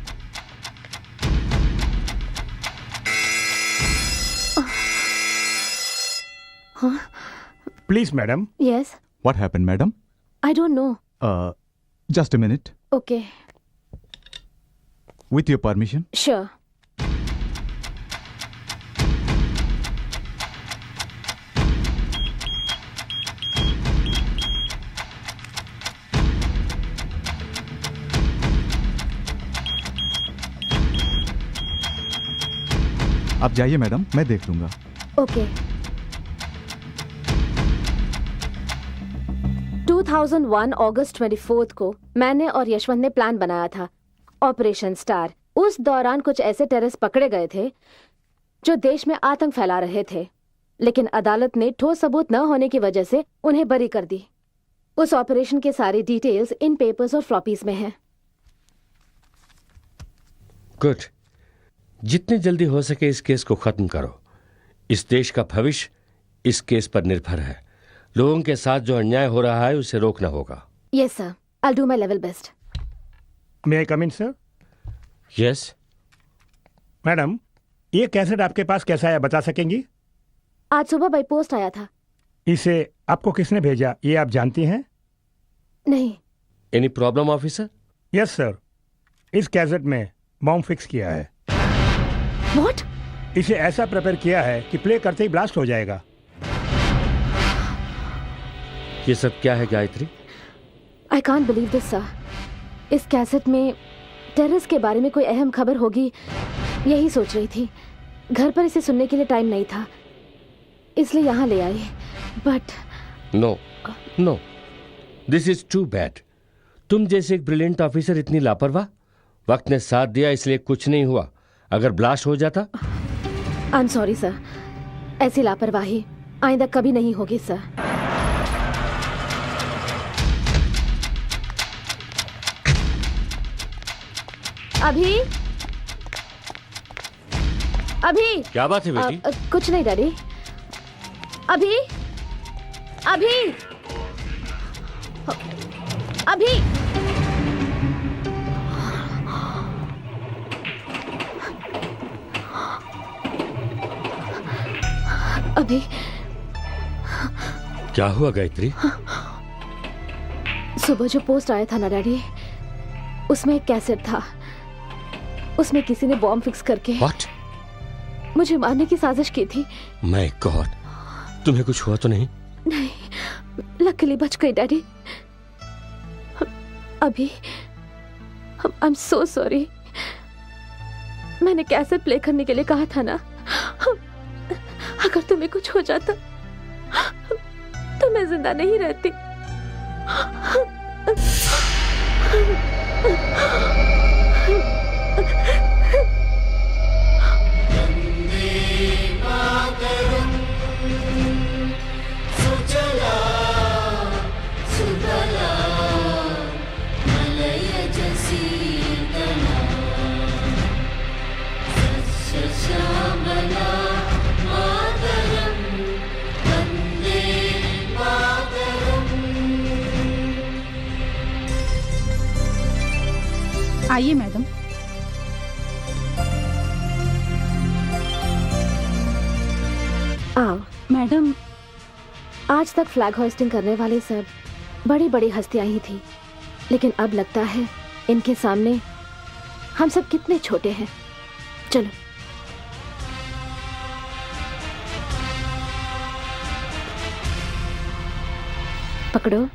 S6: Please madam.
S11: Yes.
S4: What happened, madam?
S11: I don't know.
S4: Just a minute.
S11: Okay.
S4: With your permission.
S11: Sure.
S4: आप जाइए मैडम, मैं देख लूंगा।
S11: ओके। 2001 अगस्त 24 को मैंने और यशवंत ने प्लान बनाया था, ऑपरेशन स्टार। उस दौरान कुछ ऐसे टेररिस्ट पकड़े गए थे जो देश में आतंक फैला रहे थे, लेकिन अदालत ने ठोस सबूत न होने की वजह से उन्हें बरी कर दी। उस ऑपरेशन के सारी डिटेल्स इन पेपर्स और फ्लॉपीज में हैं।
S7: गुड। जितनी जल्दी हो सके इस केस को खत्म करो। इस देश का भविष्य इस केस पर निर्भर है। लोगों के साथ जो अन्याय हो रहा है उसे रोकना होगा।
S11: Yes sir, I will do my level best.
S6: May I come in sir?
S7: Yes.
S6: Madam, ये कैसेट आपके पास कैसा आया, बता सकेंगी?
S11: आज सुबह बाई पोस्ट आया था।
S6: इसे आपको किसने भेजा, ये आप जानती हैं?
S11: नहीं।
S7: Any problem officer?
S6: Yes sir, इस कैसेट में बॉम्ब फिक्स किया है।
S11: What?
S6: इसे ऐसा प्रिपेयर किया है कि प्ले करते ही ब्लास्ट हो जाएगा।
S7: ये सब क्या है Gayatri?
S11: I can't believe this sir. इस कैसेट में टेररिस्ट के बारे में कोई अहम खबर होगी, यही सोच रही थी। घर पर इसे सुनने के लिए टाइम नहीं था, इसलिए यहाँ ले आई, but
S7: no no, this is too bad. तुम जैसे एक ब्रिलियंट ऑफिसर इतनी लापरवाह। वक्त ने साथ दिया इसलिए कुछ नहीं हुआ, अगर ब्लास्ट हो जाता।
S11: आई एम सॉरी सर, ऐसी लापरवाही आइंदा कभी नहीं होगी सर। अभी अभी
S7: क्या बात है बेटी?
S11: कुछ नहीं डैडी। अभी अभी अभी अभी
S7: क्या हुआ गायत्री?
S11: सुबह जो पोस्ट आया था ना डैडी, उसमें एक कैसेट था। उसमें किसी ने बॉम्ब फिक्स करके
S7: What?
S11: मुझे मारने की साजिश की थी।
S7: माय गॉड, तुम्हें कुछ हुआ तो नहीं?
S11: नहीं, लकीली बच गई डैडी। अभी आई एम सो सॉरी। मैंने कैसेट प्ले करने के लिए कहा था ना, अगर तुम्हें कुछ हो जाता तो मैं जिंदा नहीं रहती।
S12: आइए मैडम।
S11: आओ
S12: मैडम,
S11: आज तक फ्लैग होस्टिंग करने वाले सब बड़ी बड़ी हस्तियां ही थी, लेकिन अब लगता है इनके सामने हम सब कितने छोटे हैं। चलो पकड़ो।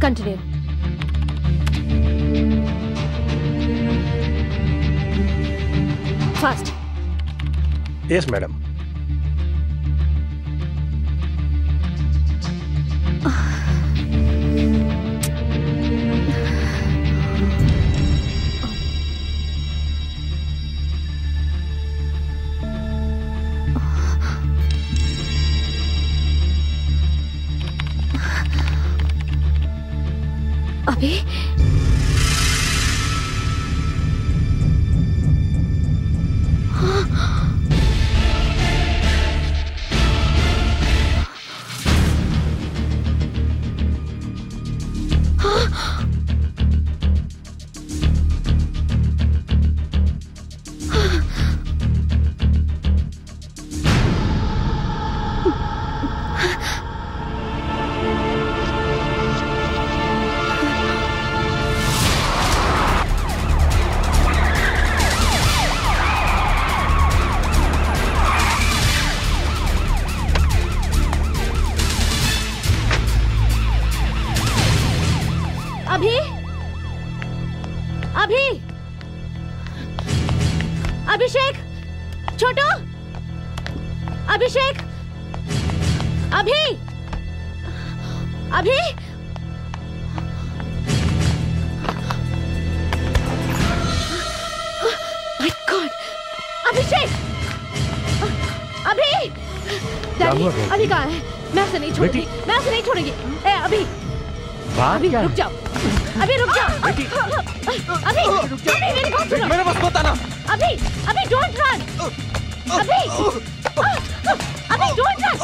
S11: कंटिन्यू। फास्ट।
S6: Yes madam.
S11: अभी अभिषेक, छोटू, अभिषेक, अभी, अभी, माय गॉड, अभिषेक, अभी, डैडी, अभी कहाँ है? मैं उसे नहीं छोड़ूंगी, मैं उसे नहीं छोड़ूंगी। ए, अभी, अभी रुक जाओ, अभी रुक जाओ, अभी, अभी मेरी बात सुनो,
S3: मेरे पास मत आना।
S11: अभी डोंट रन, अभी डोंट रन,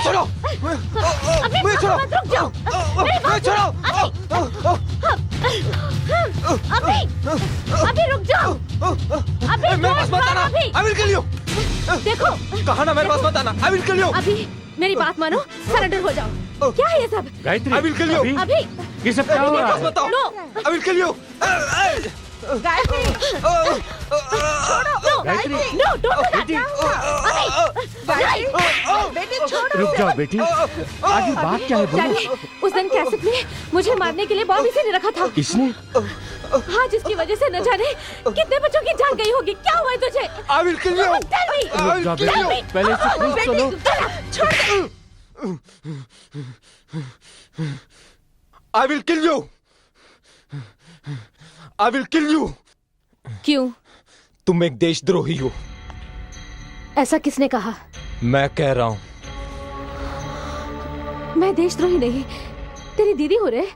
S3: छोड़ो, मुझे छोड़ो,
S11: मत रुक जाओ,
S3: मुझे छोड़ो,
S11: अभी रुक जाओ, अभी
S3: मेरे पास मत आना, I will kill you।
S11: देखो,
S3: कहा ना मेरे पास मत आना, I will kill you।
S11: अभी मेरी बात मानो, सरेंडर हो जाओ। क्या है ये सब?
S7: Gayatri,
S3: I will kill you।
S11: अभी
S7: ये सब क्या हो रहा है?
S3: बताओ,
S11: no,
S3: I will kill you।
S10: गायत्री, छोड़ो,
S7: गायत्री,
S11: नो, डोंट
S7: बेटी,
S10: बेटी छोड़ो।
S7: रुक जाओ बेटी, आगे बात क्या है बोलो।
S11: डैडी, उस दिन कैसेट में मुझे मारने के लिए बॉम्ब इसी ने रखा था।
S7: इसने?
S11: हाँ, जिसकी वजह से न जाने कितने बच्चों की जान गई होगी। क्या हुआ है तुझे?
S3: I will kill you।
S11: Tell me,
S7: रुक जाओ
S11: tell me।
S7: बेटी, पहले इसे पूछ तो लो।
S11: छोड़ दे।
S3: I will kill you। I will kill you।
S11: क्यों?
S3: तुम एक देशद्रोही हो।
S11: ऐसा किसने कहा?
S3: मैं कह रहा हूँ।
S11: मैं देशद्रोही नहीं, तेरी दीदी हो रे।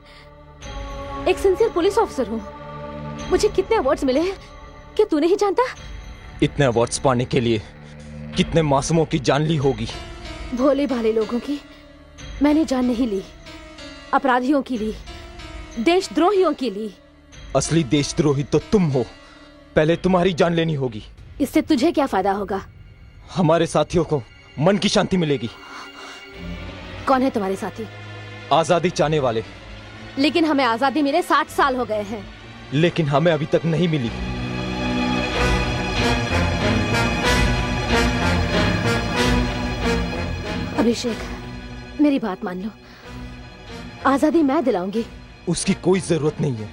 S11: एक सिंसियर पुलिस ऑफिसर हूँ। मुझे कितने अवार्ड्स मिले हैं कि तू नहीं जानता?
S3: इतने अवार्ड्स पाने के लिए कितने मासूमों की जान ली होगी।
S11: भोले भाले लोगों की मैंने जान नहीं ली, अपराधियों की ली, देशद्रोहियों की ली।
S3: असली देशद्रोही तो तुम हो। पहले तुम्हारी जान लेनी होगी।
S11: इससे तुझे क्या फायदा होगा?
S3: हमारे साथियों को मन की शांति मिलेगी।
S11: कौन है तुम्हारे साथी?
S3: आजादी चाहने वाले।
S11: लेकिन हमें आजादी मिले 60 साल हो गए हैं।
S3: लेकिन हमें अभी तक नहीं मिली।
S11: अभिषेक, मेरी बात मान लो, आजादी मैं दिलाऊंगी।
S3: उसकी कोई जरूरत नहीं है।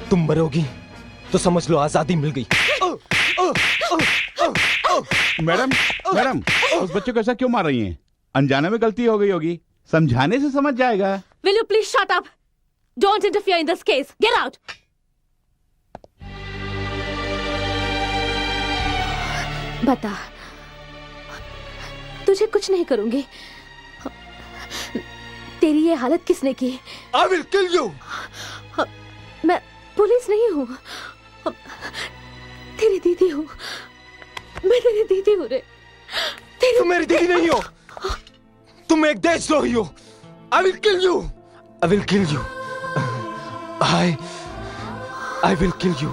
S3: तुम मरोगी तो समझ लो आजादी मिल गई।
S2: मैडम, मैडम, उस बच्चे को ऐसा क्यों मार रही हैं? अनजाने में गलती हो गई होगी, समझाने से समझ जाएगा।
S11: Will you please shut up? Don't interfere in this case. Get out. बता, तुझे कुछ नहीं करूंगी। तेरी ये हालत किसने की?
S3: I will kill you।
S11: मैं पुलिस नहीं हूँ, तेरी दीदी हूँ। मैं तेरी दीदी हूँ रे।
S3: तुम मेरी दीदी नहीं हो, तुम एक देशद्रोही हो। I will kill you। I will kill you। I will kill you।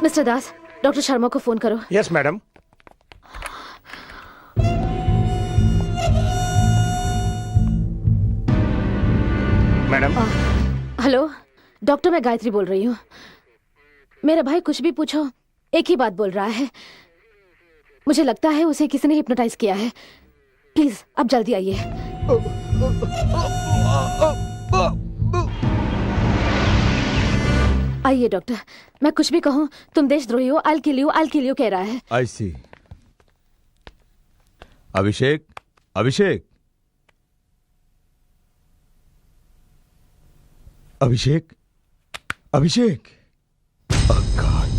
S11: Mister Das, doctor Sharma को फोन करो।
S6: Yes madam. Madam.
S11: Hello doctor, मैं गायत्री बोल रही हूँ। मेरा भाई कुछ भी पूछो एक ही बात बोल रहा है। मुझे लगता है उसे किसी ने हिप्नोटाइज किया है। प्लीज अब जल्दी आइए। आइए डॉक्टर, मैं कुछ भी कहूँ तुम देशद्रोही हो। I'll kill you कह रहा है।
S4: I see। Abhishek, Abhishek, Abhishek, Abhishek. Oh God।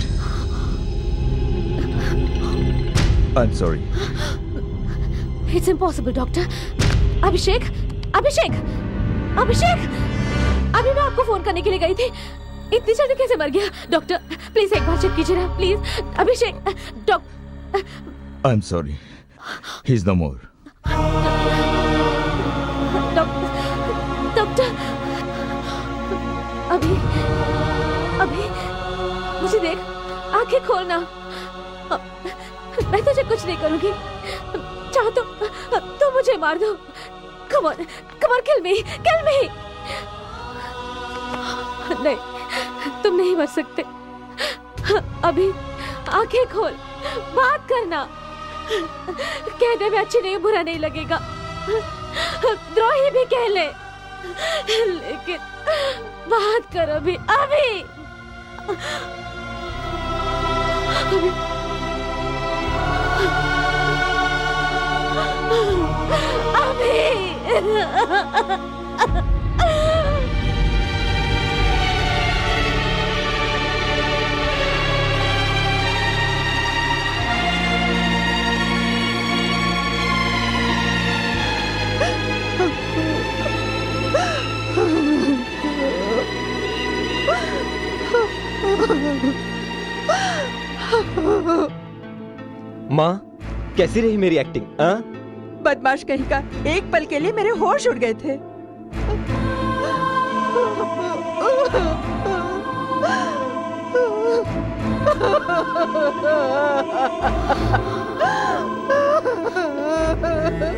S4: I'm sorry।
S11: It's impossible doctor. Abhishek, Abhishek, Abhishek, अभी मैं आपको फोन करने के लिए गई थी। इतनी जल्दी कैसे मर गया? डॉक्टर प्लीज एक बार चेक कीजिए ना please. Abhishek, doctor.
S4: I'm sorry। He's no more।
S11: Doctor, अभी मुझे देख, आंखें खोलना। मैं तुझे कुछ नहीं करूंगी। चाहो तो मुझे मार दो। Come on, kill me। नहीं, तुम नहीं मर सकते। अभी आंखें खोल, बात करना। कहने में अच्छी नहीं, बुरा नहीं लगेगा। द्रोही भी कह ले, लेकिन बात करो अभी।
S3: माँ कैसी रही मेरी एक्टिंग?
S10: बदमाश कहीं का, एक पल के लिए मेरे होश उड़ गए थे।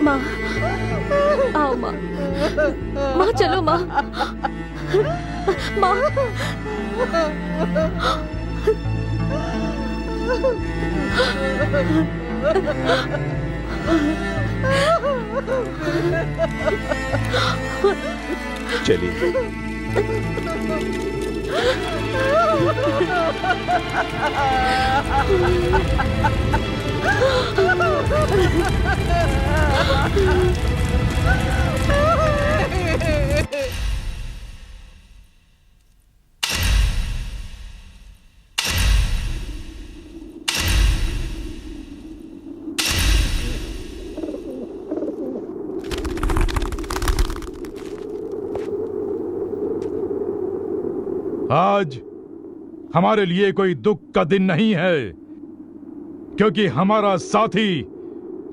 S11: माँ आओ माँ, माँ चलो माँ, माँ।
S4: चलिए।
S13: आज हमारे लिए कोई दुख का दिन नहीं है, क्योंकि हमारा साथी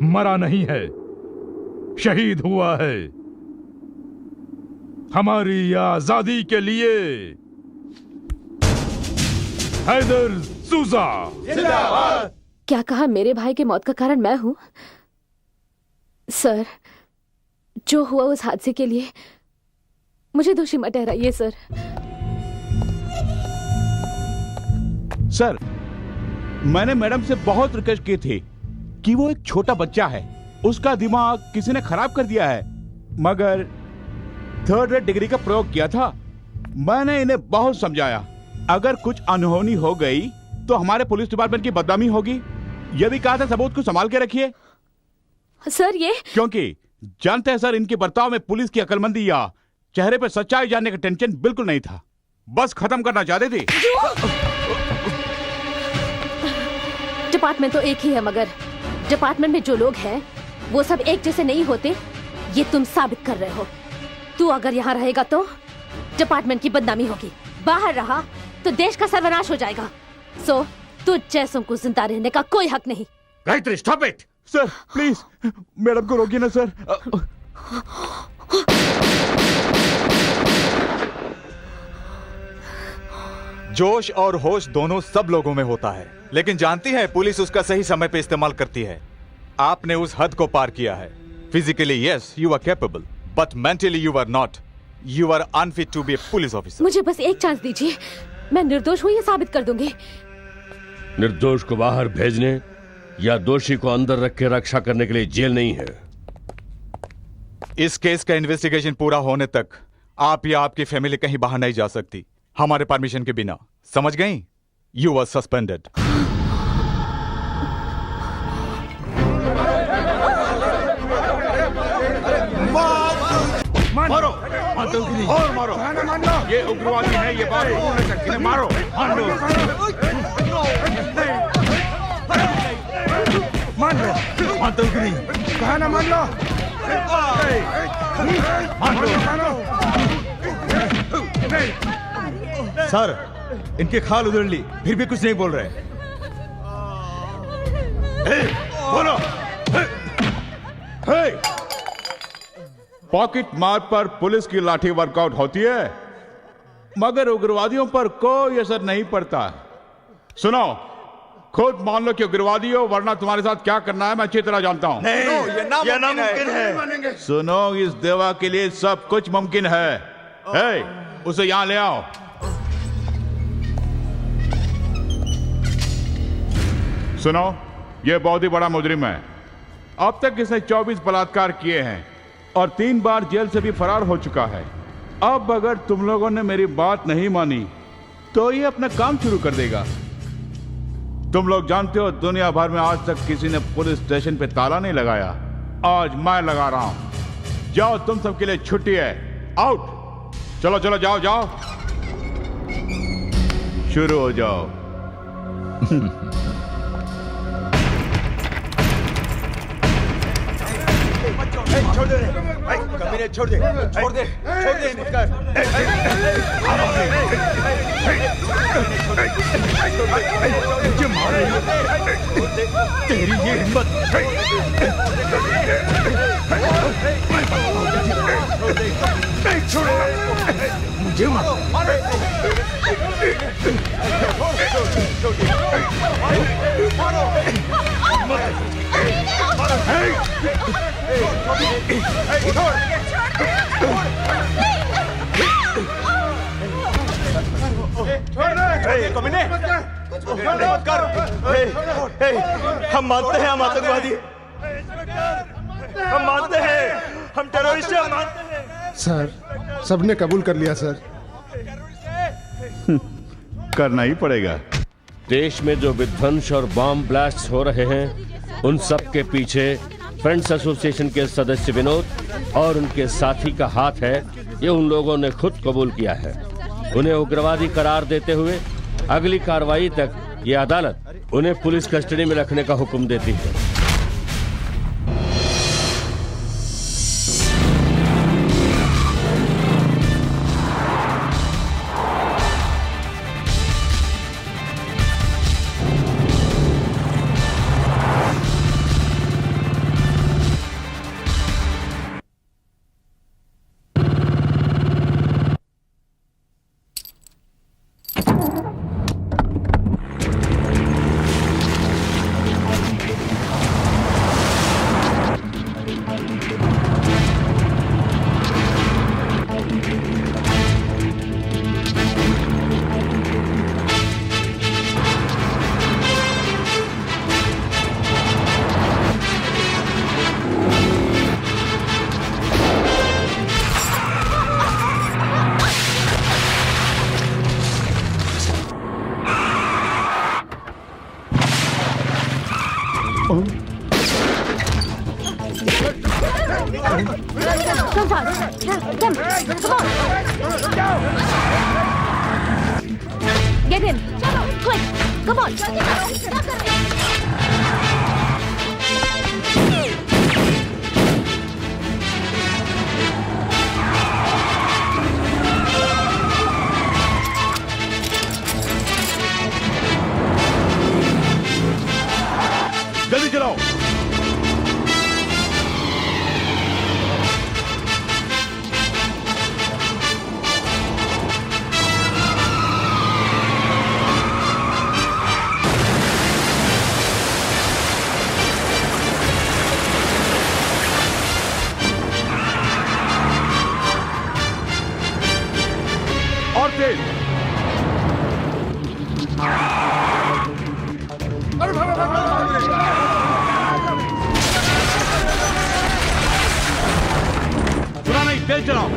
S13: मरा नहीं है, शहीद हुआ है हमारी आजादी के लिए। हैदर सूजा जिंदाबाद।
S11: क्या कहा मेरे भाई के मौत का कारण मैं हूं? सर, जो हुआ उस हादसे के लिए मुझे दोषी मत ठहराइए सर।
S2: सर, मैंने मैडम से बहुत रिक्वेस्ट की थी कि वो एक छोटा बच्चा है, उसका दिमाग किसी ने खराब कर दिया है, मगर 3rd रेट डिग्री का प्रयोग किया था। मैंने इन्हें बहुत समझाया, अगर कुछ अनहोनी हो गई तो हमारे पुलिस डिपार्टमेंट की बदनामी होगी। यह भी कहा था सबूत को संभाल के रखिए।
S11: सर ये
S2: क्योंकि जानते हैं सर, इनके बर्ताव में पुलिस की अकलमंदी या चेहरे पे सच्चाई जानने का टेंशन बिल्कुल नहीं था, बस खत्म करना चाहते थे।
S11: डिपार्टमेंट तो एक ही है, मगर डिपार्टमेंट में जो लोग हैं वो सब एक जैसे नहीं होते, ये तुम साबित कर रहे हो। तू अगर यहाँ रहेगा तो डिपार्टमेंट की बदनामी होगी, बाहर रहा तो देश का सर्वनाश हो जाएगा। सो तू जैसों को जिंदा रहने का कोई हक नहीं।
S2: Gayatri, stop it. Sir please, madam को रोकिए ना सर।
S4: जोश और होश दोनों सब लोगों में होता है, लेकिन जानती है पुलिस उसका सही समय पे इस्तेमाल करती है। आपने उस हद को पार किया है। Physically yes you are capable, but mentally you are not. You are unfit to be a police officer.
S11: मुझे बस एक चांस दीजिए, मैं निर्दोष हूँ ये साबित कर दूंगी।
S7: निर्दोष को बाहर भेजने या दोषी को अंदर रख के रक्षा करने के लिए जेल नहीं है।
S4: इस केस का इन्वेस्टिगेशन पूरा होने तक आप या आपकी फैमिली कहीं बाहर नहीं जा सकती, हमारे परमिशन के बिना। समझ गई? You are suspended.
S2: मारो और मारो। ये उग्रवादी है, ये बात भूल नहीं सकती। मारो,
S6: मान लो। कहा ना मान लो।
S4: सर, इनके खाल उधड़ ली, फिर भी कुछ नहीं बोल रहे।
S2: बोलो। पॉकेट मार पर पुलिस की लाठी वर्कआउट होती है, मगर उग्रवादियों पर कोई असर नहीं पड़ता। सुनो, खुद मान लो कि उग्रवादी हो, वरना तुम्हारे साथ क्या करना है मैं अच्छी तरह जानता हूं।
S4: ये नामुमकिन है।
S2: सुनो, इस देवा के लिए सब कुछ मुमकिन है। उसे यहां ले आओ। सुनो, यह बहुत ही बड़ा मुजरिम है। अब तक इसने 24 बलात्कार किए हैं और 3 बार जेल से भी फरार हो चुका है। अब अगर तुम लोगों ने मेरी बात नहीं मानी तो ये अपना काम शुरू कर देगा। तुम लोग जानते हो, दुनिया भर में आज तक किसी ने पुलिस स्टेशन पे ताला नहीं लगाया। आज मैं लगा रहा हूं। जाओ, तुम सबके लिए छुट्टी है। आउट। चलो चलो, जाओ जाओ, शुरू हो जाओ।
S4: छोड़ दे कमीने, छोड़ दे छोड़ दे छोड़ दे मुझे मार तेरी ये हिम्मत। नहीं छोड़ेगा मुझे मार। हम मानते हैं हम आतंकवादी, हम मानते हैं हम टेररिस्ट हैं, हम मानते हैं।
S1: सर सबने कबूल कर लिया सर।
S2: करना ही पड़ेगा।
S7: देश में जो विध्वंस और बॉम्ब ब्लास्ट हो रहे हैं उन सब के पीछे फ्रेंड्स एसोसिएशन के सदस्य विनोद और उनके साथी का हाथ है, ये उन लोगों ने खुद कबूल किया है। उन्हें उग्रवादी करार देते हुए अगली कार्रवाई तक ये अदालत उन्हें पुलिस कस्टडी में रखने का हुक्म देती है।
S11: Come fast. Come on. Get in. Quick. Come on.
S2: जल्दी चलाओ। और तेज। सुना नहीं, तेज चलाओ।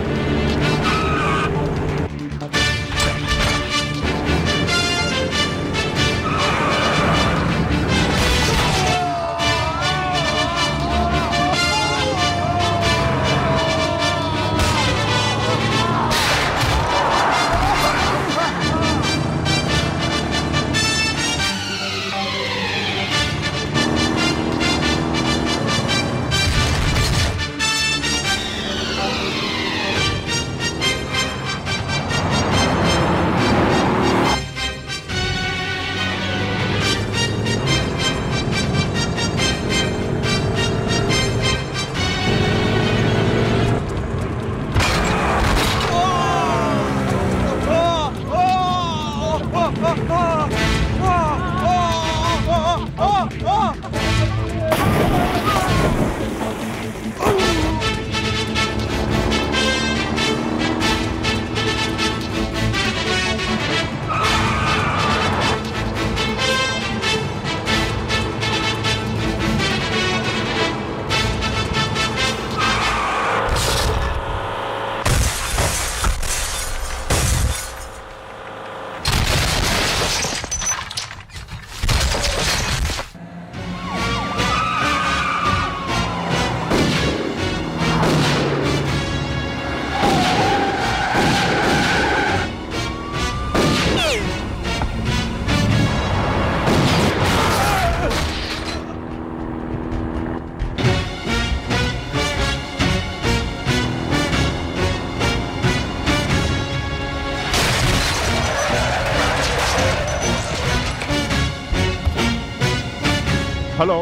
S2: हेलो,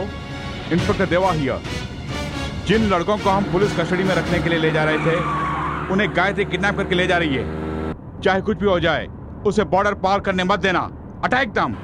S2: इंस्पेक्टर देवा हियर। जिन लड़कों को हम पुलिस कस्टडी में रखने के लिए ले जा रहे थे, उन्हें गायत्री किडनैप करके ले जा रही है। चाहे कुछ भी हो जाए, उसे बॉर्डर पार करने मत देना। अटैक दम।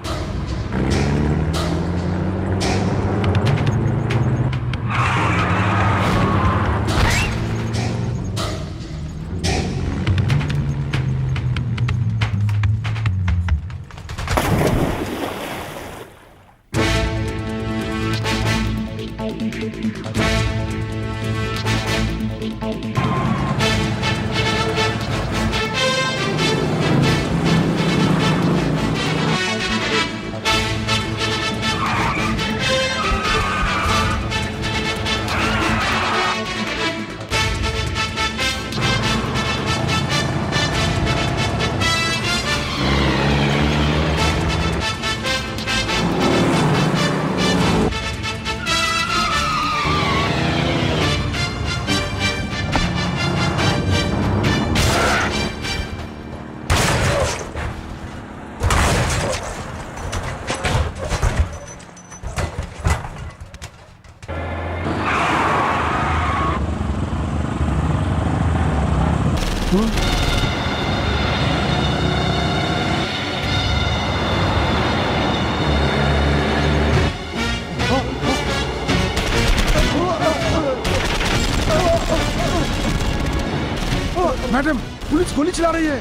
S1: मैडम, पुलिस गोली चला रही है।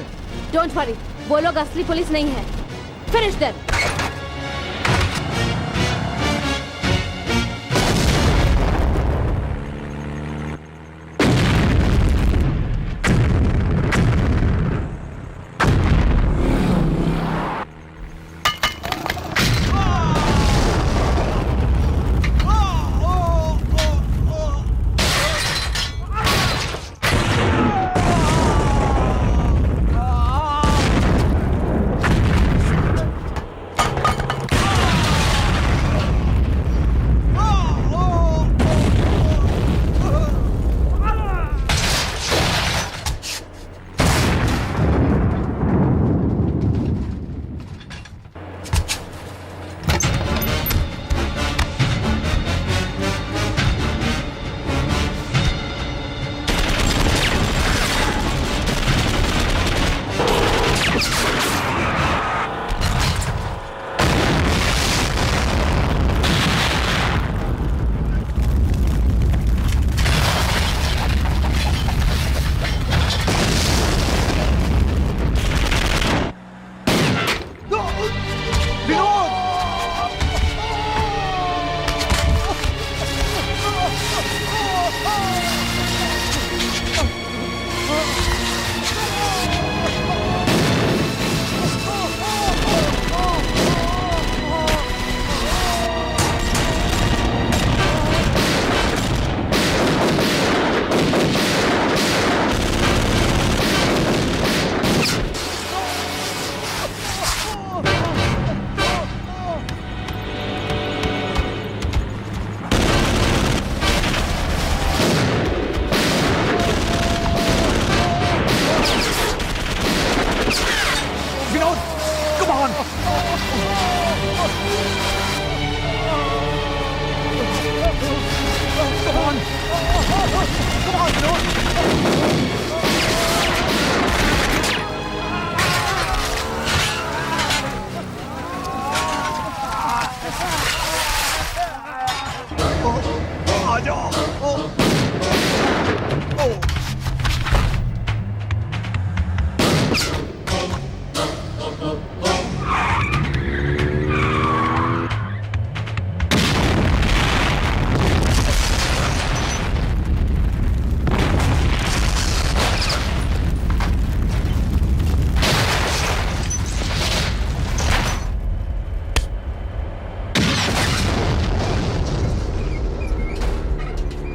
S11: डोंट वरी, वो लोग असली पुलिस नहीं है। Finish them.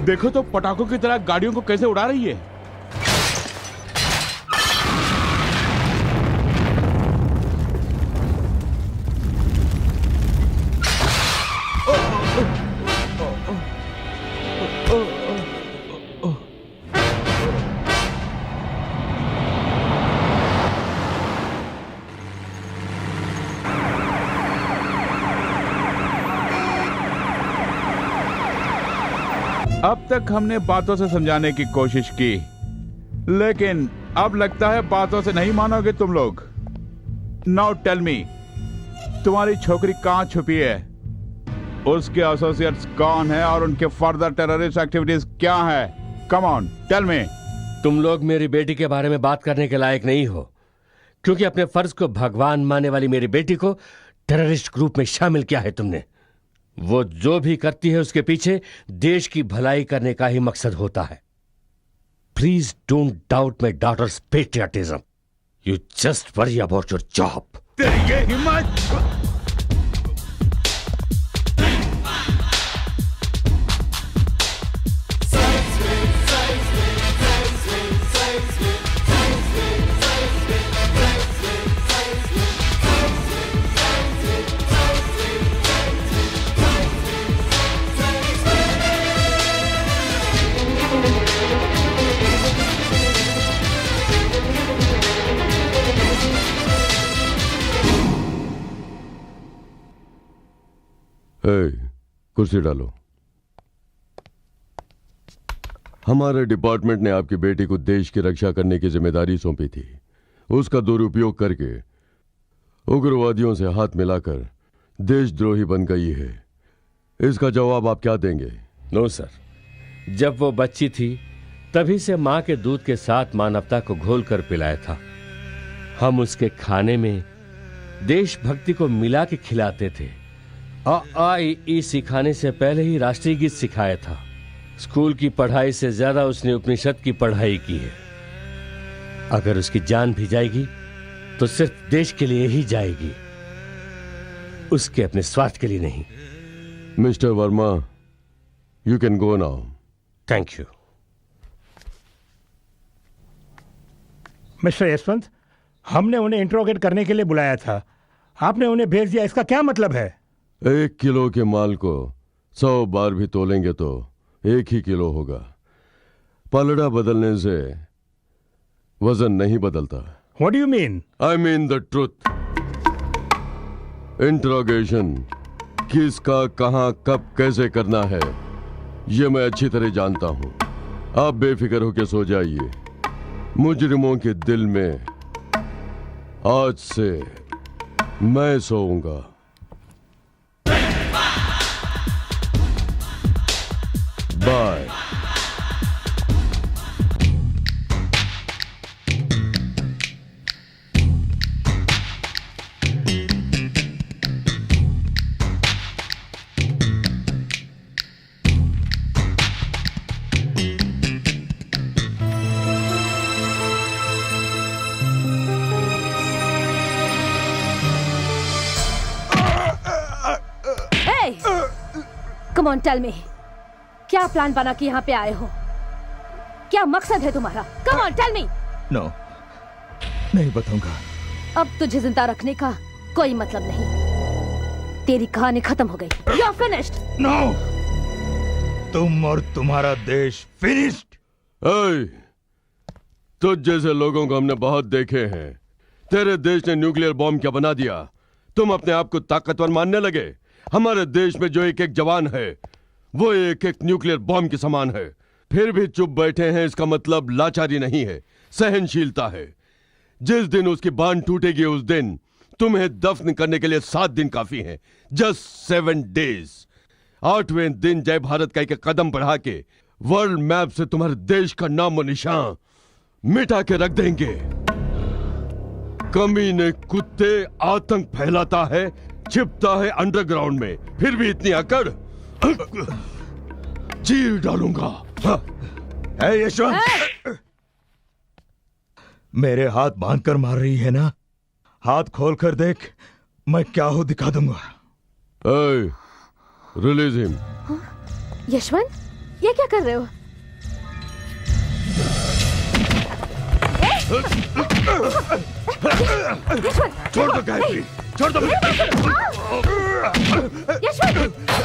S2: देखो तो पटाखों की तरह गाड़ियों को कैसे उड़ा रही है। अब तक हमने बातों से समझाने की कोशिश की, लेकिन अब लगता है बातों से नहीं मानोगे तुम लोग। नाउ टेल मी, तुम्हारी छोकरी कहाँ छुपी है, उसके एसोसिएट्स कौन है और उनके फर्दर टेररिस्ट एक्टिविटीज क्या है? Come on tell me.
S7: तुम लोग मेरी बेटी के बारे में बात करने के लायक नहीं हो, क्योंकि अपने फर्ज को भगवान मानने वाली मेरी बेटी को टेररिस्ट ग्रुप में शामिल किया है तुमने। वो जो भी करती है उसके पीछे देश की भलाई करने का ही मकसद होता है। Please don't doubt my daughter's patriotism. You just worry about your job.
S2: तेरी ये हिम्मत!
S8: कुर्सी डालो। हमारे डिपार्टमेंट ने आपकी बेटी को देश की रक्षा करने की जिम्मेदारी सौंपी थी। उसका दुरुपयोग करके उग्रवादियों से हाथ मिलाकर देशद्रोही बन गई है। इसका जवाब आप क्या देंगे?
S7: नो सर, जब वो बच्ची थी तभी से मां के दूध के साथ मानवता को घोल कर पिलाया था। हम उसके खाने में देशभक्ति को मिला के खिलाते थे। आ सिखाने से पहले ही राष्ट्रीय गीत सिखाया था। स्कूल की पढ़ाई से ज्यादा उसने उपनिषद की पढ़ाई की है। अगर उसकी जान भी जाएगी तो सिर्फ देश के लिए ही जाएगी, उसके अपने स्वार्थ के लिए नहीं।
S8: Mister Verma, you can go now.
S7: Thank you.
S6: Mister Yashwant, हमने उन्हें इंट्रोगेट करने के लिए बुलाया था, आपने उन्हें भेज दिया, इसका क्या मतलब है?
S8: 1 किलो के माल को 100 बार भी तोलेंगे तो 1 ही किलो होगा। पलड़ा बदलने से वजन नहीं बदलता।
S6: What do you mean?
S8: I mean the truth. Interrogation किसका, कहां, कब, कैसे करना है ये मैं अच्छी तरह जानता हूं। आप बेफिक्र होकर सो जाइए। मुजरिमों के दिल में आज से मैं सोऊंगा। Bye.
S11: Come on, tell me. क्या प्लान बना के यहाँ पे आए हो? क्या मकसद है तुम्हारा? Come on, tell me.
S4: No, नहीं बताऊंगा।
S11: अब तुझे जिंदा रखने का कोई मतलब नहीं। तेरी कहानी खत्म हो गई। You're finished.
S4: No, तुम और तुम्हारा देश finished.
S8: तुझ जैसे लोगों को हमने बहुत देखे हैं। तेरे देश ने न्यूक्लियर बॉम्ब क्या बना दिया? तुम अपने आप को ताकतवर मानने लगे। हमारे देश में जो एक एक जवान है वो एक एक न्यूक्लियर बॉम्ब के समान है। फिर भी चुप बैठे हैं, इसका मतलब लाचारी नहीं है, सहनशीलता है। जिस दिन उसकी बांध टूटेगी उस दिन तुम्हें दफन करने के लिए 7 दिन काफी हैं। Just 7 days। 8वें दिन जय भारत का एक कदम बढ़ा के वर्ल्ड मैप से तुम्हारे देश का नाम और निशान मिटा के रख देंगे। कमीने कुत्ते, आतंक फैलाता है, छिपता है अंडरग्राउंड में, फिर भी इतनी अकड़। चीर डालूंगा।
S4: यशवंत, मेरे हाथ बांधकर मार रही है ना? हाथ खोलकर देख, मैं क्या हूं दिखा दूंगा।
S8: Release him.
S11: यशवंत, ये क्या कर रहे हो?
S4: छोड़ दो गायत्री, छोड़ दो।
S11: यशवंत,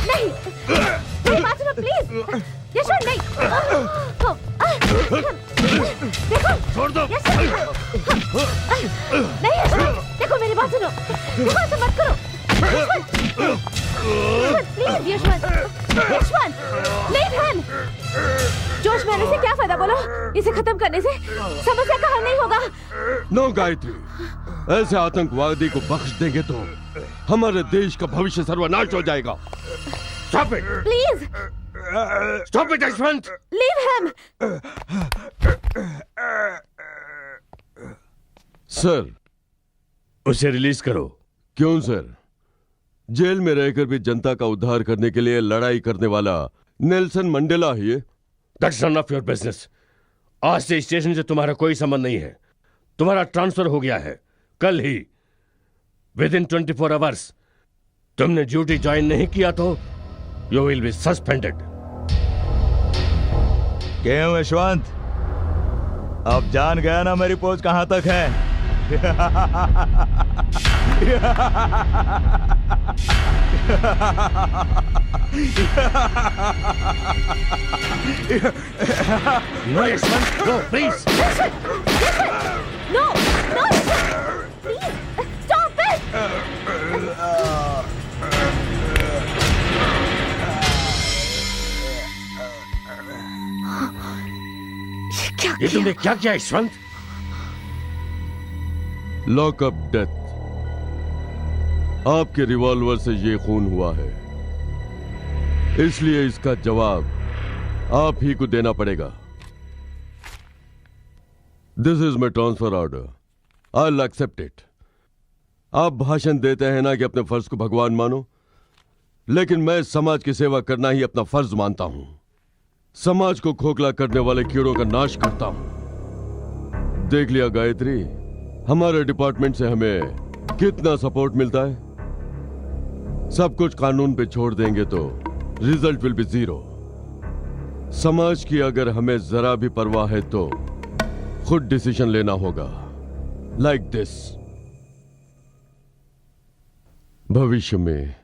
S11: नहीं, मेरी बात सुनो प्लीज। यशवंत, नहीं। देखो,
S4: छोड़ दो।
S11: नहीं यशवंत, देखो मेरी बात सुनो। देखो ऐसा मत करो। Yashwant, please Yashwant, Yashwant, leave him. जोश में रहने से क्या फायदा बोलो? इसे खत्म करने से समस्या का हल नहीं होगा।
S8: नो गायत्री, ऐसे आतंकवादी को बख्श देंगे तो हमारे देश का भविष्य सर्वनाश हो जाएगा।
S7: Stop it!
S11: Please
S7: Stop it, Yashwant!
S11: Leave him.
S8: Sir,
S7: उसे रिलीज करो।
S8: क्यों सर? जेल में रहकर भी जनता का उद्धार करने के लिए लड़ाई करने वाला नेल्सन मंडेला ही है।
S7: That's none of your business. आज से स्टेशन से तुम्हारा कोई संबंध नहीं है। तुम्हारा ट्रांसफर हो गया है कल ही, विदिन 24 आवर्स। तुमने ड्यूटी ज्वाइन नहीं किया तो यू विल बी सस्पेंडेड।
S4: क्यों यशवंत, अब जान गया ना मेरी पहुंच कहां तक है?
S7: No, Yashwant, no, please.
S11: No, no, please stop it.
S7: ये तुमने क्या किया यशवंत?
S8: Lockup death. आपके रिवॉल्वर से ये खून हुआ है, इसलिए इसका जवाब आप ही को देना पड़ेगा। This is my transfer order, I will accept it. आप भाषण देते हैं ना कि अपने फर्ज को भगवान मानो, लेकिन मैं समाज की सेवा करना ही अपना फर्ज मानता हूं। समाज को खोखला करने वाले कीड़ों का नाश करता हूं। देख लिया गायत्री, हमारे डिपार्टमेंट से हमें कितना सपोर्ट मिलता है। सब कुछ कानून पे छोड़ देंगे तो रिजल्ट विल बी जीरो। समाज की अगर हमें जरा भी परवाह है तो खुद डिसीजन लेना होगा, लाइक दिस। भविष्य में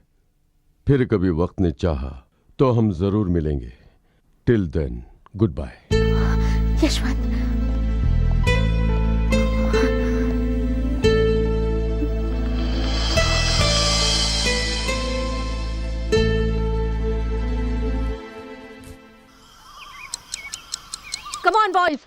S8: फिर कभी वक्त ने चाहा तो हम जरूर मिलेंगे। Till then, goodbye.
S11: Yashwant, come on boys.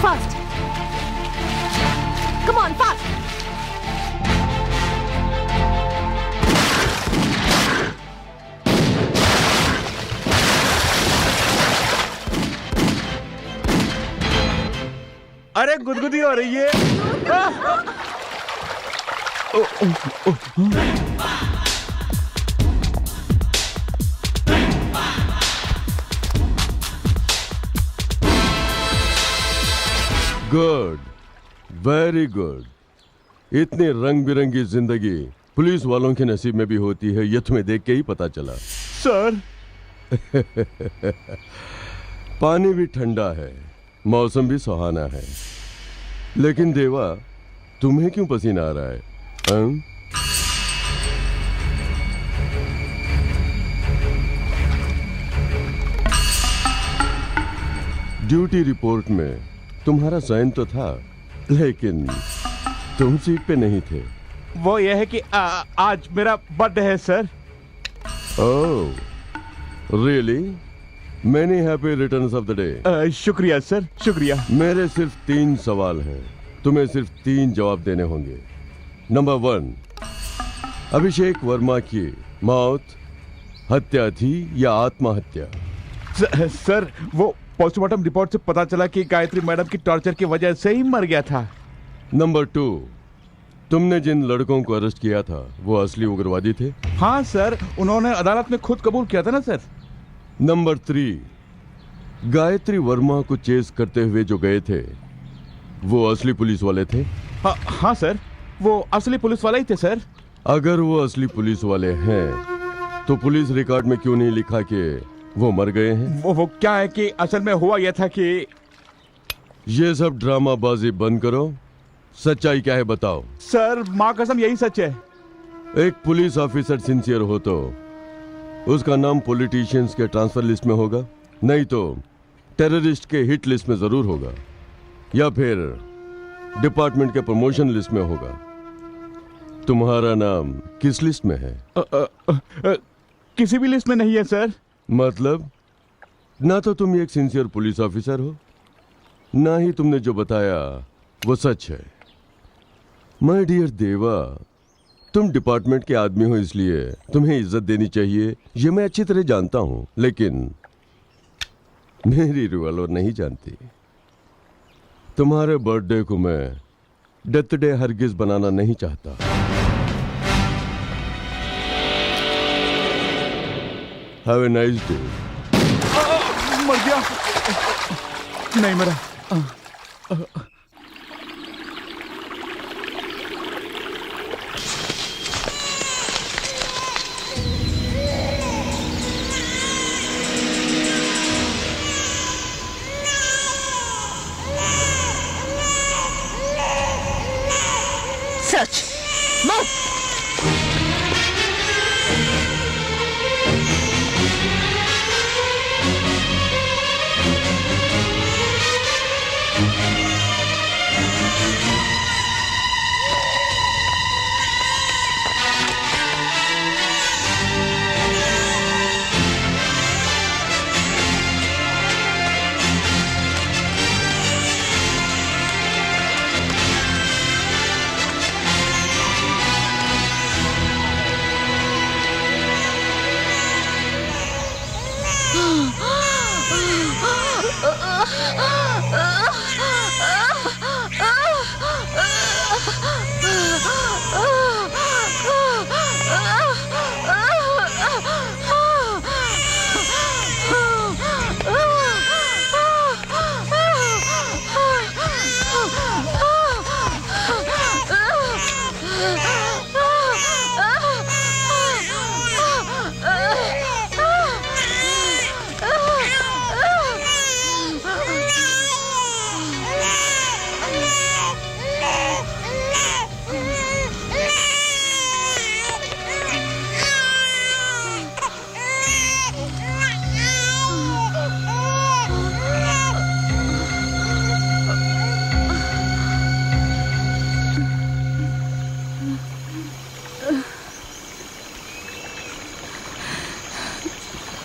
S11: Fast. Come on, fast.
S4: अरे गुदगुदी हो रही है।
S8: Good, very good. इतनी रंग बिरंगी जिंदगी पुलिस वालों के नसीब में भी होती है, ये तुम्हें देख के ही पता चला।
S4: सर
S8: पानी भी ठंडा है, मौसम भी सुहाना है, लेकिन देवा तुम्हें क्यों पसीना आ रहा है? ड्यूटी रिपोर्ट में तुम्हारा साइन तो था, लेकिन तुम सीट पे नहीं थे।
S4: वो ये है कि आज मेरा बर्थडे है sir.
S8: Oh, really many happy returns of the day.
S4: शुक्रिया सर, शुक्रिया।
S8: मेरे सिर्फ 3 सवाल हैं, तुम्हें सिर्फ 3 जवाब देने होंगे। नंबर 1, अभिषेक वर्मा की मौत हत्या थी या आत्महत्या?
S4: सर वो पोस्टमार्टम रिपोर्ट से पता चला कि गायत्री मैडम की टॉर्चर की वजह से ही मर गया था।
S8: नंबर 2, तुमने जिन लड़कों को अरेस्ट किया था वो असली उग्रवादी थे?
S4: हाँ सर, उन्होंने अदालत में खुद कबूल किया था ना सर।
S8: नंबर 3, गायत्री वर्मा को चेस करते हुए जो गए थे वो असली पुलिस वाले थे?
S4: हाँ सर, वो असली पुलिस वाले ही थे सर।
S8: अगर वो असली पुलिस वाले हैं तो पुलिस रिकॉर्ड में क्यों नहीं लिखा कि वो मर गए हैं?
S4: वो क्या है कि असल में हुआ यह था कि
S8: ये सब ड्रामाबाजी बंद करो, सच्चाई क्या है बताओ।
S4: सर माँ कसम यही सच है।
S8: एक पुलिस ऑफिसर सिंसियर हो तो उसका नाम पॉलिटिशियंस के ट्रांसफर लिस्ट में होगा, नहीं तो टेररिस्ट के हिट लिस्ट में जरूर होगा, या फिर डिपार्टमेंट के प्रमोशन लिस्ट में होगा। तुम्हारा नाम किस लिस्ट में है?
S4: किसी भी लिस्ट में नहीं है सर।
S8: मतलब ना तो तुम एक सिंसियर पुलिस ऑफिसर हो, ना ही तुमने जो बताया वो सच है। माय डियर देवा, तुम डिपार्टमेंट के आदमी हो इसलिए तुम्हें इज्जत देनी चाहिए, ये मैं अच्छी तरह जानता हूं, लेकिन मेरी रिवॉल्वर नहीं जानती। तुम्हारे बर्थडे को मैं डेथ डे हरगिज बनाना नहीं चाहता। Have a nice day.
S4: मर गया? नहीं मरा।
S10: सच मत।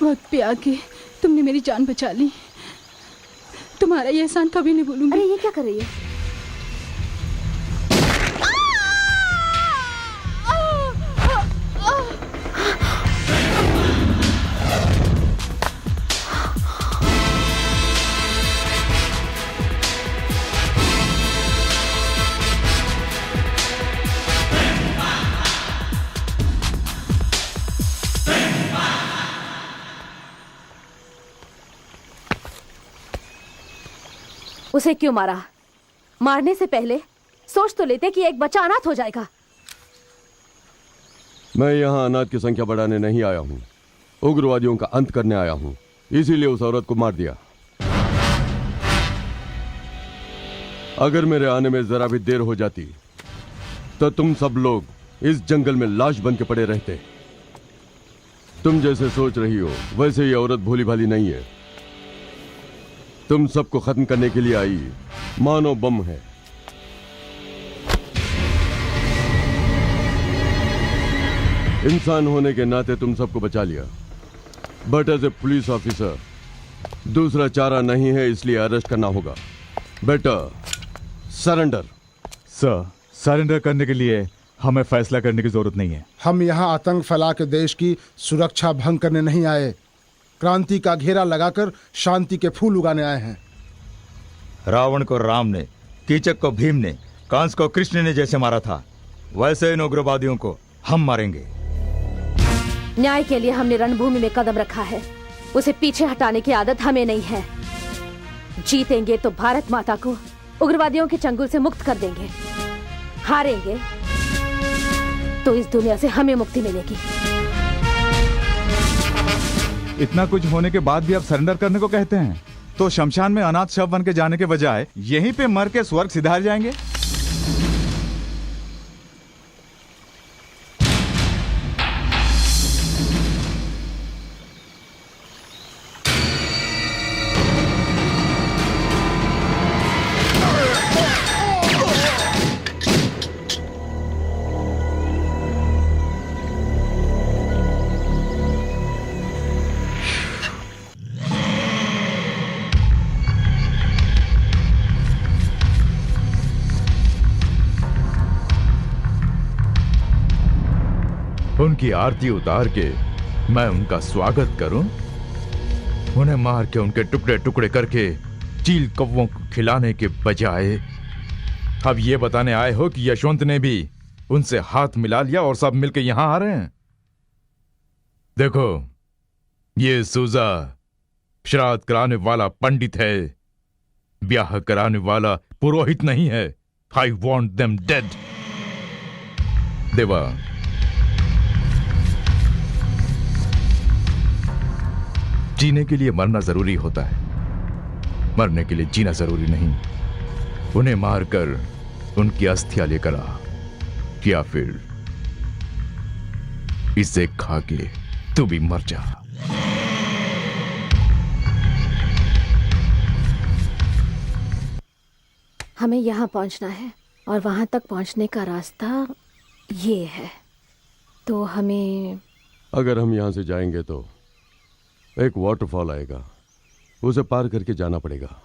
S12: वक्त पे आके तुमने मेरी जान बचा ली। तुम्हारा ये एहसान कभी नहीं भूलूंगी।
S11: अरे ये क्या कर रही है? उसे क्यों मारा? मारने से पहले सोच तो लेते कि एक बच्चा अनाथ हो जाएगा।
S8: मैं यहाँ अनाथ की संख्या बढ़ाने नहीं आया हूँ, उग्रवादियों का अंत करने आया हूँ, इसीलिए उस औरत को मार दिया। अगर मेरे आने में जरा भी देर हो जाती तो तुम सब लोग इस जंगल में लाश बन के पड़े रहते। तुम जैसे सोच रही हो वैसे ये औरत भोली भाली नहीं है। तुम सबको खत्म करने के लिए आई मानो बम है। इंसान होने के नाते तुम सबको बचा लिया, but as a police officer दूसरा चारा नहीं है, इसलिए अरेस्ट करना होगा। Better surrender.
S4: सर, सरेंडर करने के लिए हमें फैसला करने की जरूरत नहीं है।
S1: हम यहाँ आतंक फैला के देश की सुरक्षा भंग करने नहीं आए, क्रांति का घेरा लगाकर शांति के फूल उगाने आए हैं।
S4: रावण को राम ने, कीचक को भीम ने, कंस को कृष्ण ने जैसे मारा था, वैसे इन उग्रवादियों को हम मारेंगे।
S11: न्याय के लिए हमने रणभूमि में कदम रखा है, उसे पीछे हटाने की आदत हमें नहीं है। जीतेंगे तो भारत माता को उग्रवादियों के चंगुल से मुक्त कर देंगे, हारेंगे तो इस दुनिया से हमें मुक्ति मिलेगी।
S4: इतना कुछ होने के बाद भी आप सरेंडर करने को कहते हैं, तो शमशान में अनाथ शव बन के जाने के बजाय यहीं पे मर के स्वर्ग सिधार जाएंगे।
S9: उनकी आरती उतार के मैं उनका स्वागत करूं, उन्हें मार के उनके टुकड़े टुकड़े करके चील कौवों को खिलाने के बजाय अब ये बताने आए हो कि यशवंत ने भी उनसे हाथ मिला लिया और सब मिलके यहां आ रहे हैं। देखो, ये सूजा श्राद्ध कराने वाला पंडित है, ब्याह कराने वाला पुरोहित नहीं है। I want them dead. देवा, जीने के लिए मरना जरूरी होता है, मरने के लिए जीना जरूरी नहीं। उन्हें मारकर उनकी अस्थियां लेकर आ, या फिर इसे खा के तू भी मर जा।
S11: हमें यहाँ पहुँचना है और वहाँ तक पहुँचने का रास्ता ये है, तो हमें
S8: अगर हम यहां से जाएंगे तो एक वाटरफॉल आएगा, उसे पार करके जाना पड़ेगा।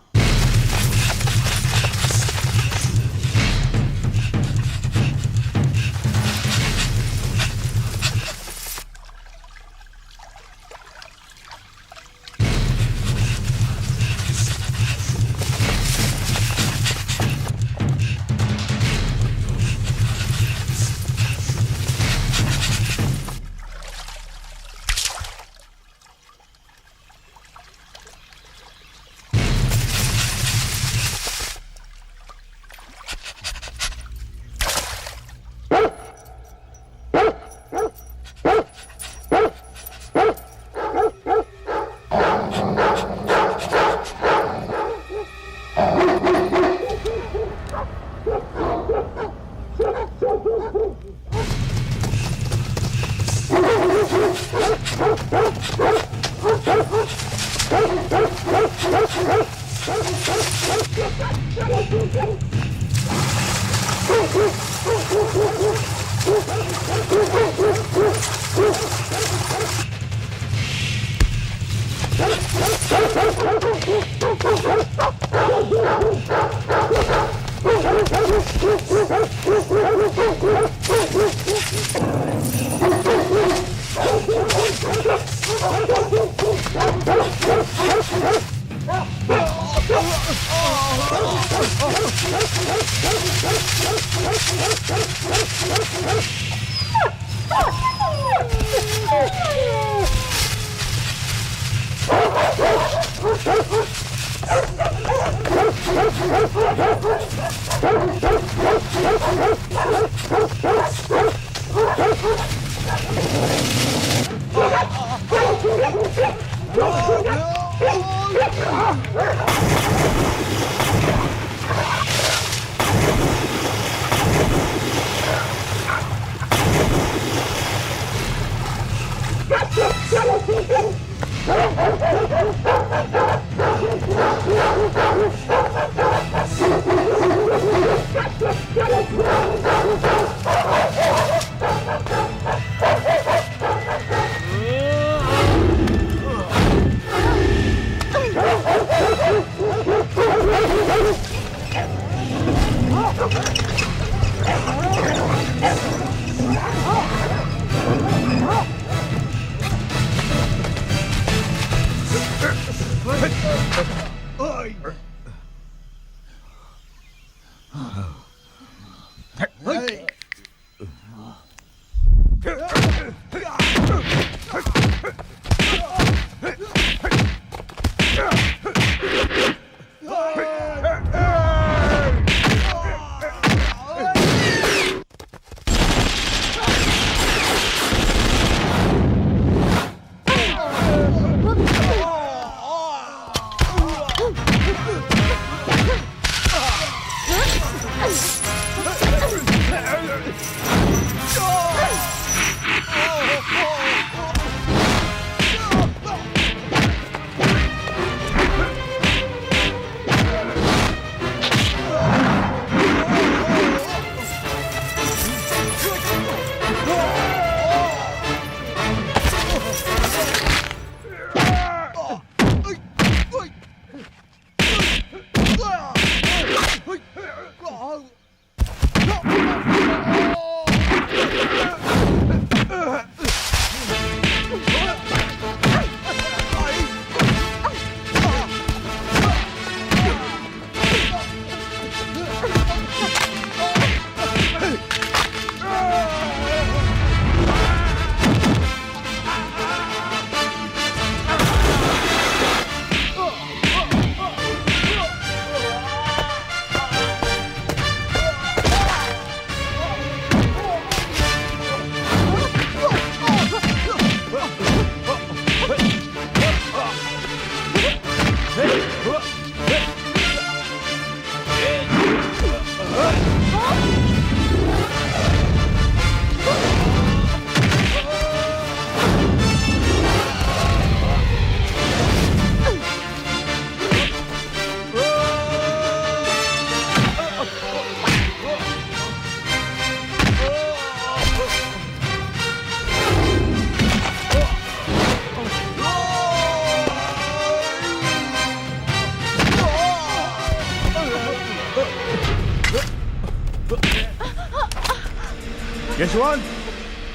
S2: Yashwant,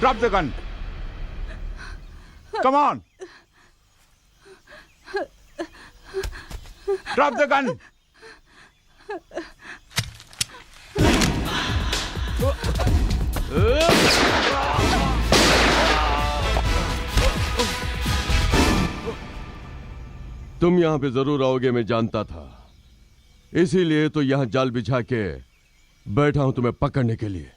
S2: drop the gun. Come on, drop the gun.
S8: तुम यहाँ पे जरूर आओगे, मैं जानता था। इसीलिए तो यहाँ जाल बिछा के बैठा हूं तुम्हें पकड़ने के लिए।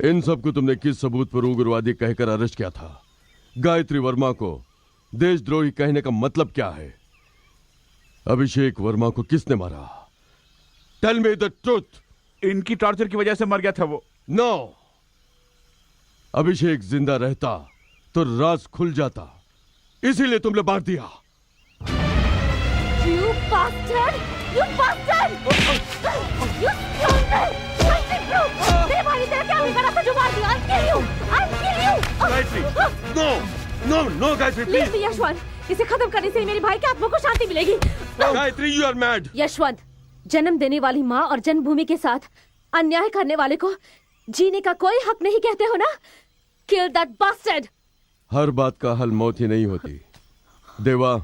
S8: इन सबको तुमने किस सबूत पर उग्रवादी कहकर अरेस्ट किया था? गायत्री वर्मा को देशद्रोही कहने का मतलब क्या है? अभिषेक वर्मा को किसने मारा? Tell me the truth.
S2: इनकी टॉर्चर की वजह से मर गया था वो।
S8: नो, अभिषेक जिंदा रहता तो राज खुल जाता, इसीलिए तुमने मार दिया।
S11: You bastard! You bastard! You scoundrel! Fighting brute! मेरे भाई ने तेरा क्या बिगाड़ा था जो मार दिया? I'll kill you! I'll kill you!
S8: Gayatri, no, no, no Gayatri,
S11: Leave
S8: please.
S11: me, Yashwant. इसे खत्म करने से ही मेरे भाई की आत्मा को शांति मिलेगी।
S8: Gayatri, you are mad.
S11: Yashwant, जन्म देने वाली माँ और जन्मभूमि के साथ अन्याय करने वाले को जीने का कोई हक नहीं कहते हो ना? Kill that bastard!
S8: हर बात का हल मौत ही नहीं होती। देवा,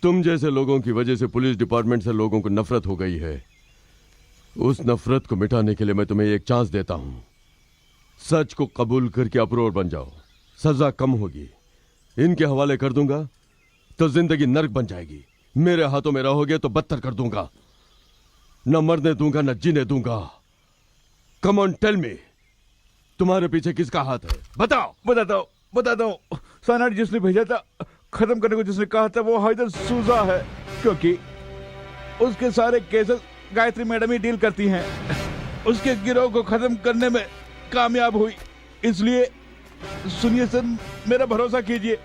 S8: तुम जैसे लोगों की वजह से पुलिस डिपार्टमेंट से लोगों को नफरत हो गई है। उस नफरत को मिटाने के लिए मैं तुम्हें एक चांस देता हूं। सच को कबूल करके अप्रोर बन जाओ, सजा कम होगी। इनके हवाले कर दूंगा तो जिंदगी नर्क बन जाएगी। मेरे हाथों में रहोगे तो बदतर कर दूंगा। न मरने दूंगा न जीने दूंगा। कम ऑन, टेल मी, तुम्हारे पीछे किसका हाथ है? बताओ।
S2: बताता हूँ। साइनाइड जिसने भेजा था, खत्म करने को जिसने कहा था, वो हैदर सूजा है। क्योंकि उसके सारे केसेस गायत्री मैडम ही डील करती हैं। उसके गिरोह को खत्म करने में कामयाब हुई। इसलिए सुनिए सर, मेरा भरोसा कीजिए,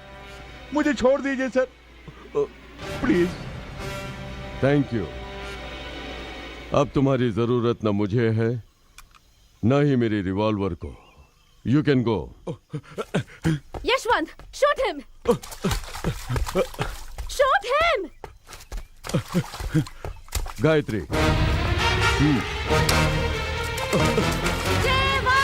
S2: मुझे छोड़ दीजिए सर, प्लीज।
S8: Thank you. अब तुम्हारी जरूरत न मुझे है न ही मेरी रिवॉल्वर को। You can go.
S11: Yashwant, shoot him! Shoot him!
S8: Gayatri,
S11: Deva!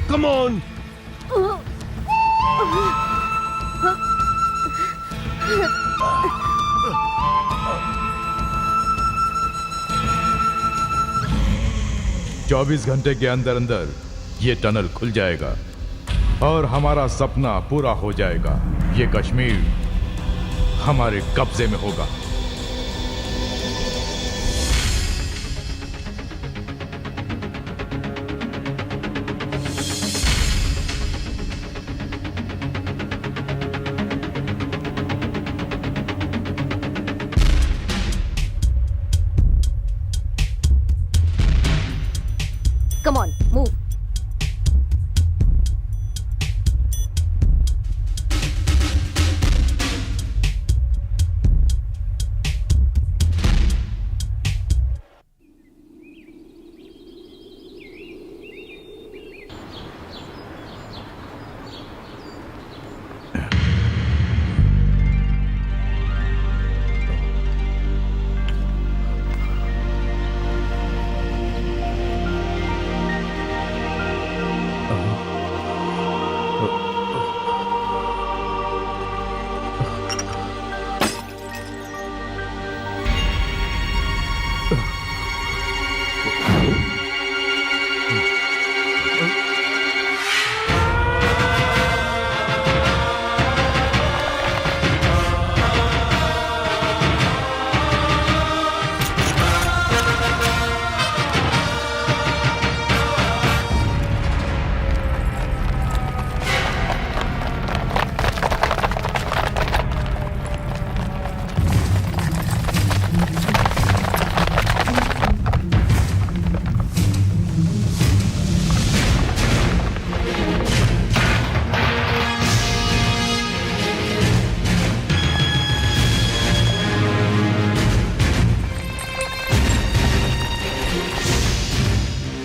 S7: Come on.
S9: 24 घंटे के अंदर अंदर ये टनल खुल जाएगा और हमारा सपना पूरा हो जाएगा। ये कश्मीर हमारे कब्जे में होगा।
S11: Come on, move.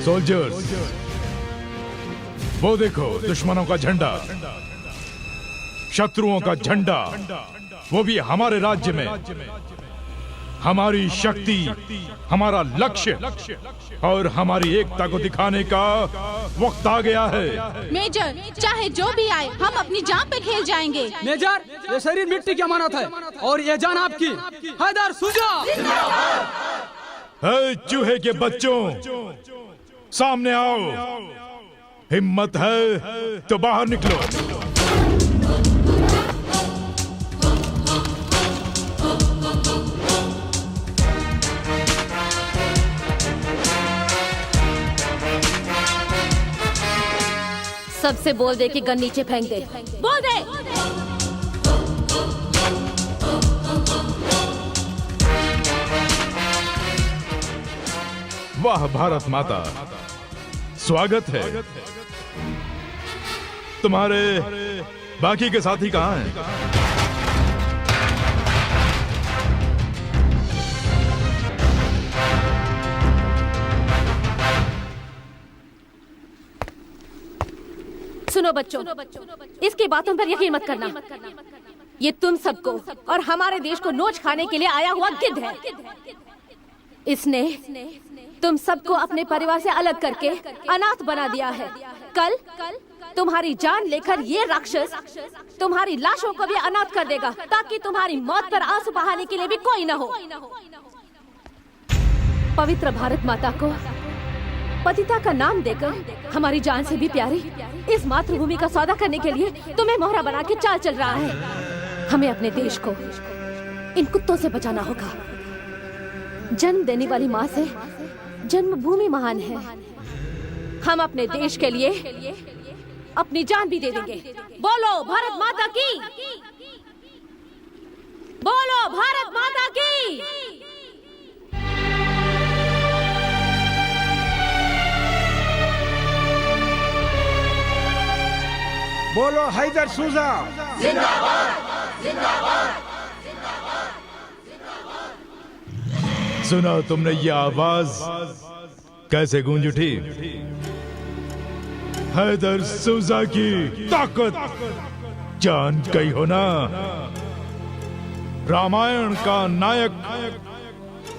S9: सोल्जर्स, वो देखो दुश्मनों का झंडा, शत्रुओं का झंडा, वो भी हमारे राज्य में। हमारी शक्ति, हमारा लक्ष्य और हमारी एकता को दिखाने का वक्त आ गया है।
S12: मेजर, चाहे जो भी आए, हम अपनी जान पे खेल जाएंगे।
S5: मेजर, ये शरीर मिट्टी की अमानत है और ये जान आपकी। हैदर शुजा!
S9: है चूहे के बच्चों, सामने आओ। हिम्मत है तो बाहर निकलो।
S11: सबसे बोल दे कि गन नीचे फेंक दे। बोल दे।
S9: वाह भारत माता, स्वागत है। तुम्हारे बाकी के साथी कहाँ हैं?
S11: सुनो बच्चों, इसकी बातों पर यकीन मत करना। ये तुम सबको और हमारे देश को नोच खाने के लिए आया हुआ गिद्ध है। इसने तुम सबको अपने परिवार से अलग करके अनाथ बना दिया है। कल तुम्हारी जान लेकर ये राक्षस तुम्हारी लाशों को भी अनाथ कर देगा, ताकि तुम्हारी मौत पर आंसू बहाने के लिए भी कोई न हो। पवित्र भारत माता को पतिता का नाम देकर हमारी जान से भी प्यारी इस मातृभूमि का सौदा करने के लिए तुम्हें मोहरा बना के चाल चल रहा है। हमें अपने देश को इन कुत्तों से बचाना होगा। जन्म देने वाली माँ से जन्मभूमि महान है। हम अपने देश के लिए अपनी जान भी दे देंगे। बोलो भारत माता की! बोलो भारत माता की!
S6: बोलो हैदर शुजा!
S14: जिंदाबाद! जिंदाबाद!
S9: सुना तुमने ये आवाज कैसे गूंज उठी? हैदर शुजा की ताकत जान गई हो ना? रामायण का नायक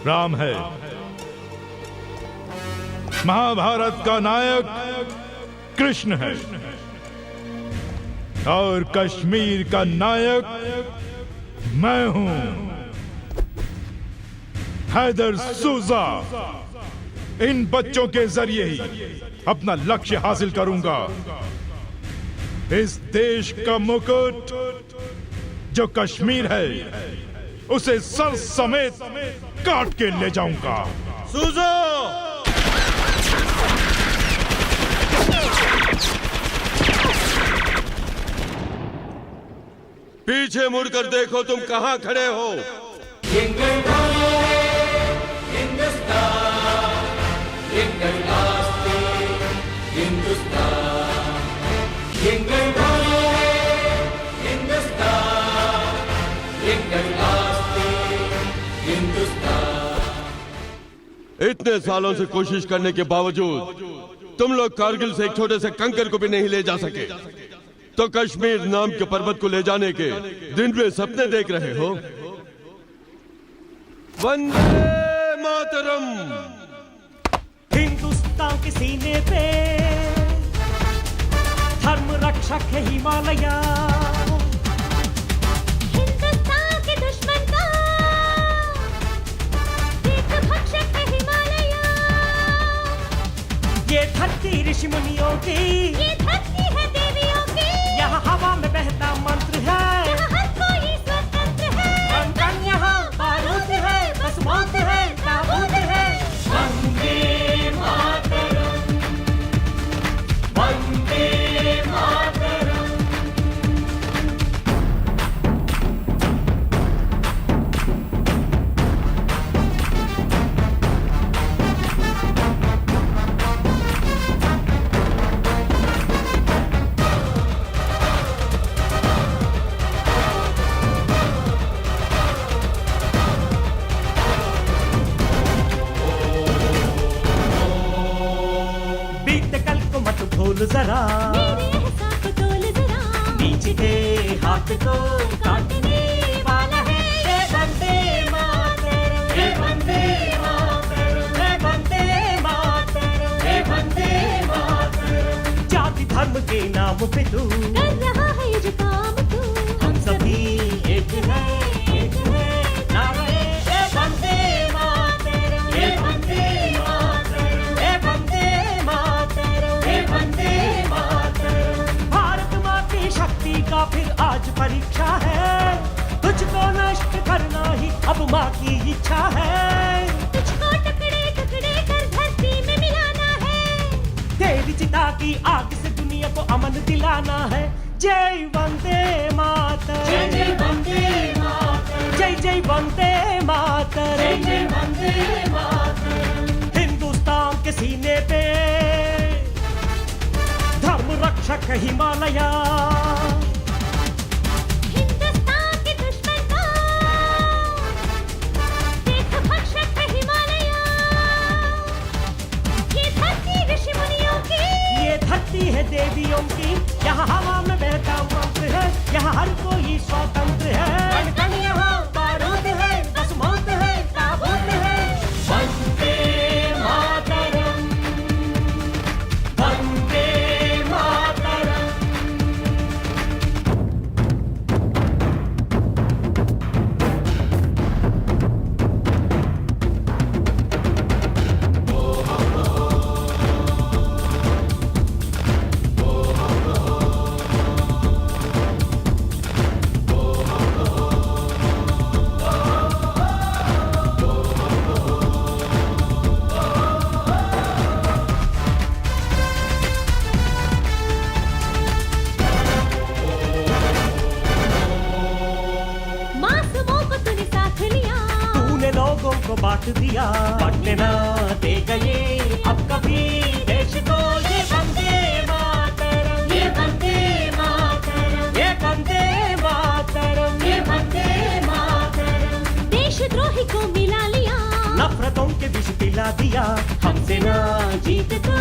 S9: राम है, महाभारत का नायक
S13: कृष्ण है और कश्मीर का नायक मैं हूं, हैदर सूजा। इन बच्चों के जरिए ही अपना लक्ष्य हासिल करूंगा। इस देश का मुकुट जो कश्मीर है उसे सर समेत काट के ले जाऊंगा।
S8: सूजा! पीछे मुड़कर देखो तुम कहां खड़े हो। इतने सालों से कोशिश करने के बावजूद तुम लोग कारगिल से एक छोटे से कंकर को भी नहीं ले जा सके, तो कश्मीर नाम के पर्वत को ले जाने के दिन में सपने देख रहे हो। वंदे मातरम।
S15: हिंदुस्तान के सीने पे धर्म रक्षक है हिमालय,
S16: हिंदुस्तान के दुश्मन का देश भक्षक है हिमालय।
S15: ये धरती ऋषि मुनियों की,
S16: ये धरती है देवियों की,
S15: यहाँ हवा में बहता मंत्र है,
S16: यहाँ हर कोई स्वतंत्र है।
S15: कण यहाँ बारूद है, बस मौत है, ताबूत है। वंदे मातरम, वंदे मातरम। भूल जरा
S16: मेरे एहसास को तोल जरा,
S15: नीचे के हाथ को काटने वाला है। हे वंदे मातरम, हे वंदे मातरम, हे वंदे मातरम, हे वंदे मातरम। जाति धर्म के नाम पे तू
S16: कर रहा है ये जो काम तू,
S15: हम सभी एक है, एक है नारे। हे वंदे मातरम, हे वंदे मातरम, हे वंदे मातरम, हे वंदे मातरम। भारत माँ की शक्ति का फिर आज परीक्षा है, तुझको नष्ट करना ही अब माँ की इच्छा है।
S16: तुझको टुकड़े टुकड़े कर धरती में मिलाना है,
S15: देवी चिता की आग से दुनिया को अमन दिलाना है। जय वंदे मातरम, जय जय वंदे मातरम, जय जय वंदे मातरम, जय जय वंदे मातरम। हिंदुस्तान के सीने पे धर्म रक्षक हिमालय,
S16: हिंदुस्तान के दुश्मन का देश भक्षक है हिमालय। ये धरती ऋषि मुनियों की,
S15: ये धरती है देवियों की, यहाँ हवा में बहता मंत्र है, यहाँ हर कोई स्वतंत्र है। कण कण यहाँ बारूद है, बस मौत है, ताबूत है। वंदे मातरम, वंदे मातरम।
S16: मासूमों को तूने साथ लिया,
S15: तूने लोगों को बांट दिया, बांटने ना दे गए अब कभी देश को। ये वंदे मातरम, ये वंदे मातरम, ये वंदे मातरम, ये वंदे मातरम।
S16: देशद्रोही को मिला लिया,
S15: नफरतों के विष पिला दिया, हमसे ना जीत तू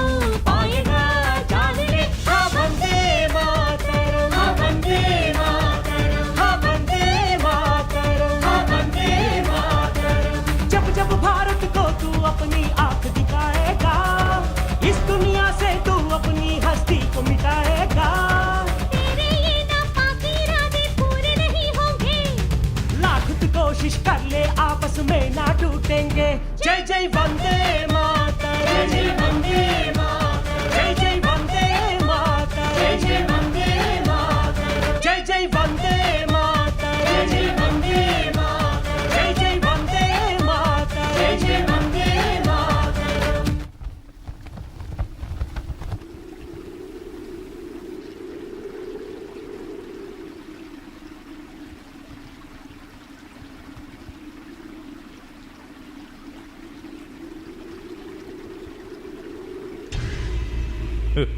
S15: पाएगा, जान ले। हाँ वंदे मातरम, हाँ वंदे मातरम, हाँ वंदे मातरम, हाँ वंदे मातरम। जब जब भारत को तू अपनी आंख दिखाएगा, इस दुनिया से तू अपनी हस्ती
S16: हिंदुस्तान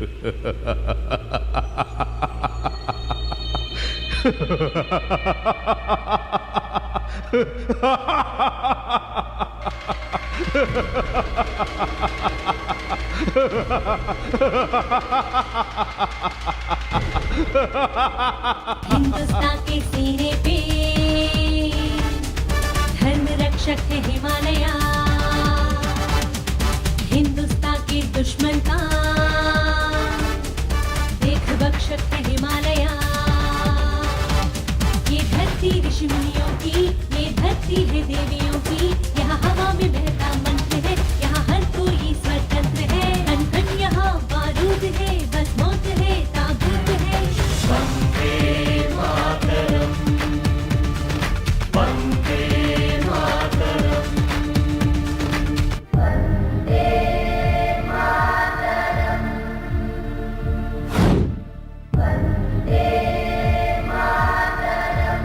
S16: के सीने पे धर्म रक्षक है हिमालय, हिंदुस्तान के दुश्मन का देख बख्शक है हिमालय। ये धरती ऋषि मुनियों की, ये धरती है देवियों की, यहाँ हवा में बहता मंत्र है, यहाँ हर कोई स्वतंत्र है। कण कण यहाँ बारूद है, बस मौत है ताबूत है। Vande Mataram, Vande Mataram, Vande Mataram, Vande Mataram,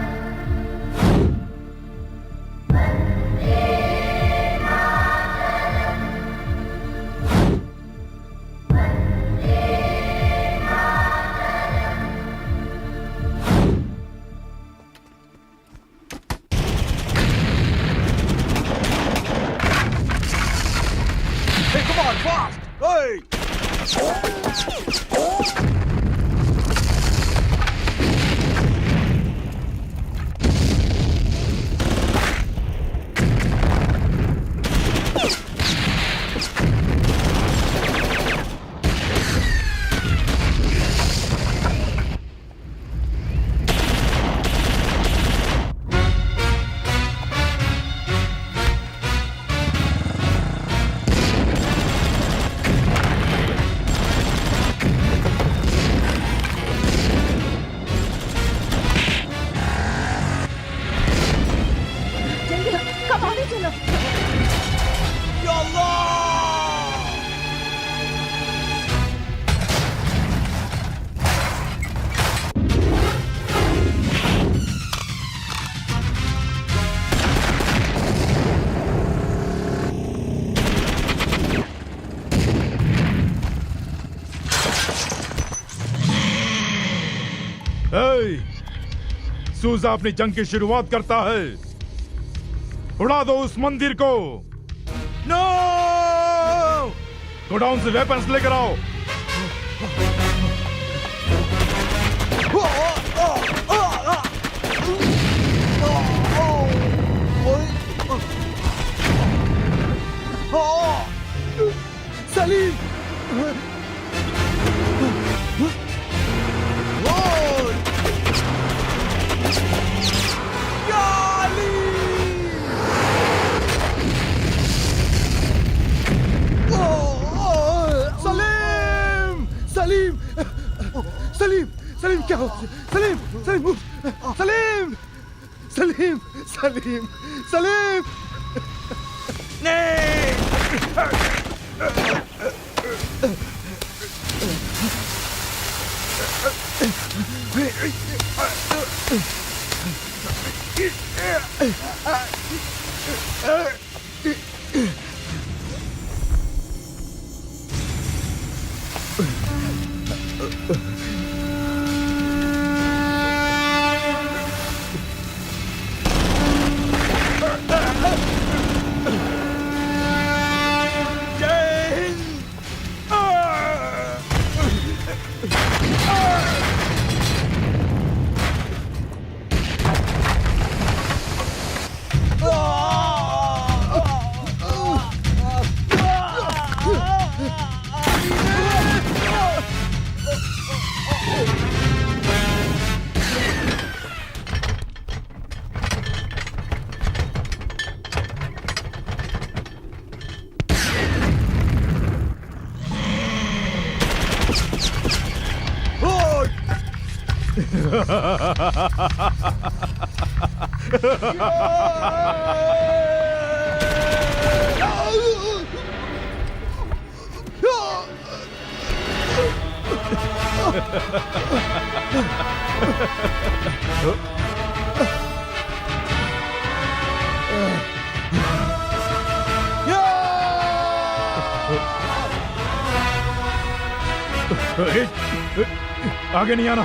S16: Vande Mataram, Vande Mataram.
S4: Hey, come on, fast! Hey!
S10: जल्दी कब आगे चलो।
S4: Ya Allah!
S13: Hey! सूजा अपनी जंग की शुरुआत करता है। उड़ा दो उस मंदिर को।
S4: No!
S13: गोडाउन से वेपन्स लेकर आओ।
S4: सलीम!
S1: सलीम सलीम सलीम सलीम क्या हो सलीम सलीम उठ! सलीम सलीम सलीम सलीम
S13: आगे नहीं आना।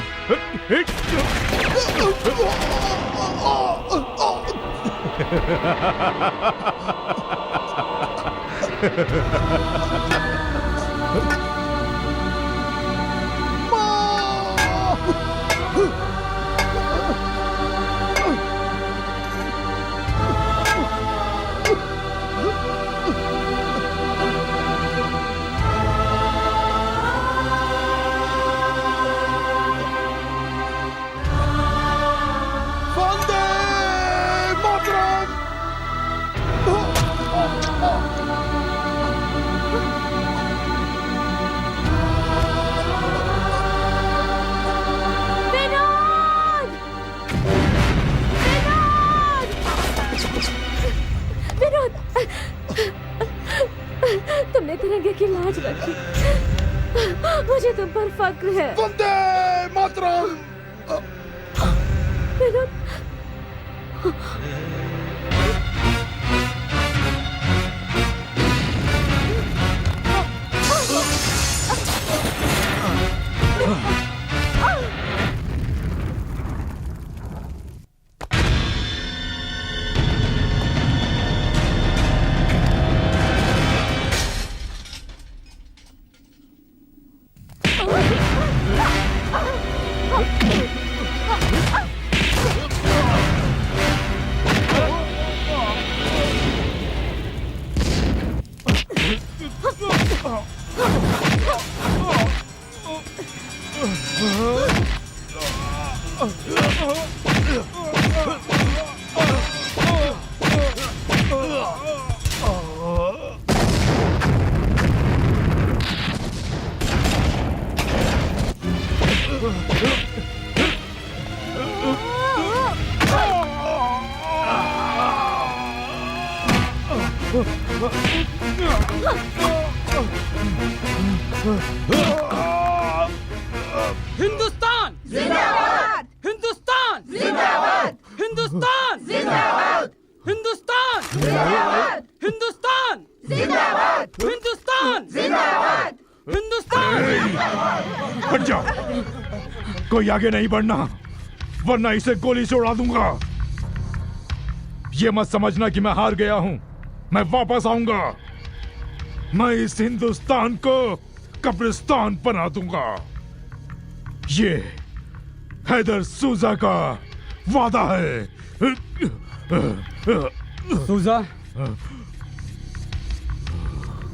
S11: तुमने तिरंगे की लाज रखी, मुझे तुम पर फक्र है।
S14: वंदे मातरम।
S11: विनोद,
S5: हिंदुस्तान
S14: जिंदाबाद।
S5: हिंदुस्तान
S14: जिंदाबाद।
S5: हिंदुस्तान
S14: जिंदाबाद।
S5: हिंदुस्तान
S14: जिंदाबाद।
S5: हिंदुस्तान
S14: जिंदाबाद।
S5: हिंदुस्तान
S14: जिंदाबाद।
S5: हिंदुस्तान।
S13: हट जा, कोई आगे नहीं बढ़ना वरना इसे गोली से उड़ा दूंगा। ये मत समझना कि मैं हार गया हूं, मैं वापस आऊंगा। मैं इस हिंदुस्तान को कब्रिस्तान बना दूंगा। ये हैदर सूजा का वादा है।
S5: सूजा,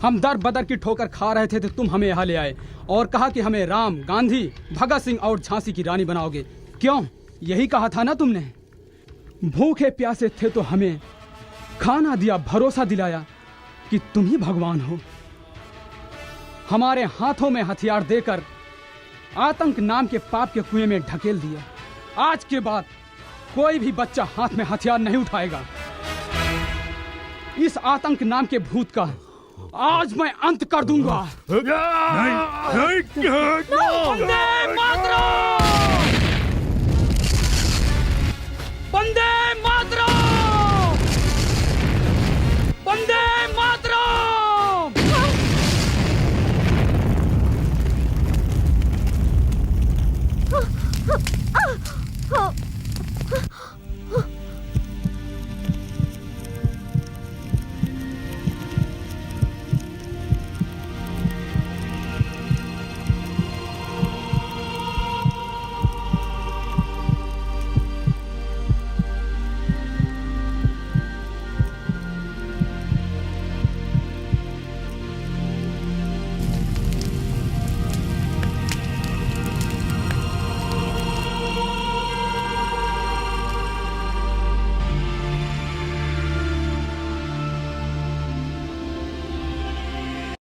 S5: हम दर बदर की ठोकर खा रहे थे तो तुम हमें यहाँ ले आए और कहा कि हमें राम, गांधी, भगत सिंह और झांसी की रानी बनाओगे। क्यों? यही कहा था ना तुमने। भूखे प्यासे थे तो हमें खाना दिया, भरोसा दिलाया कि तुम ही भगवान हो। हमारे हाथों में हथियार देकर आतंक नाम के पाप के कुएं में ढकेल दिया। आज के बाद कोई भी बच्चा हाथ में हथियार नहीं उठाएगा। इस आतंक नाम के भूत का आज मैं अंत कर दूंगा।
S13: नहीं, नहीं, नहीं,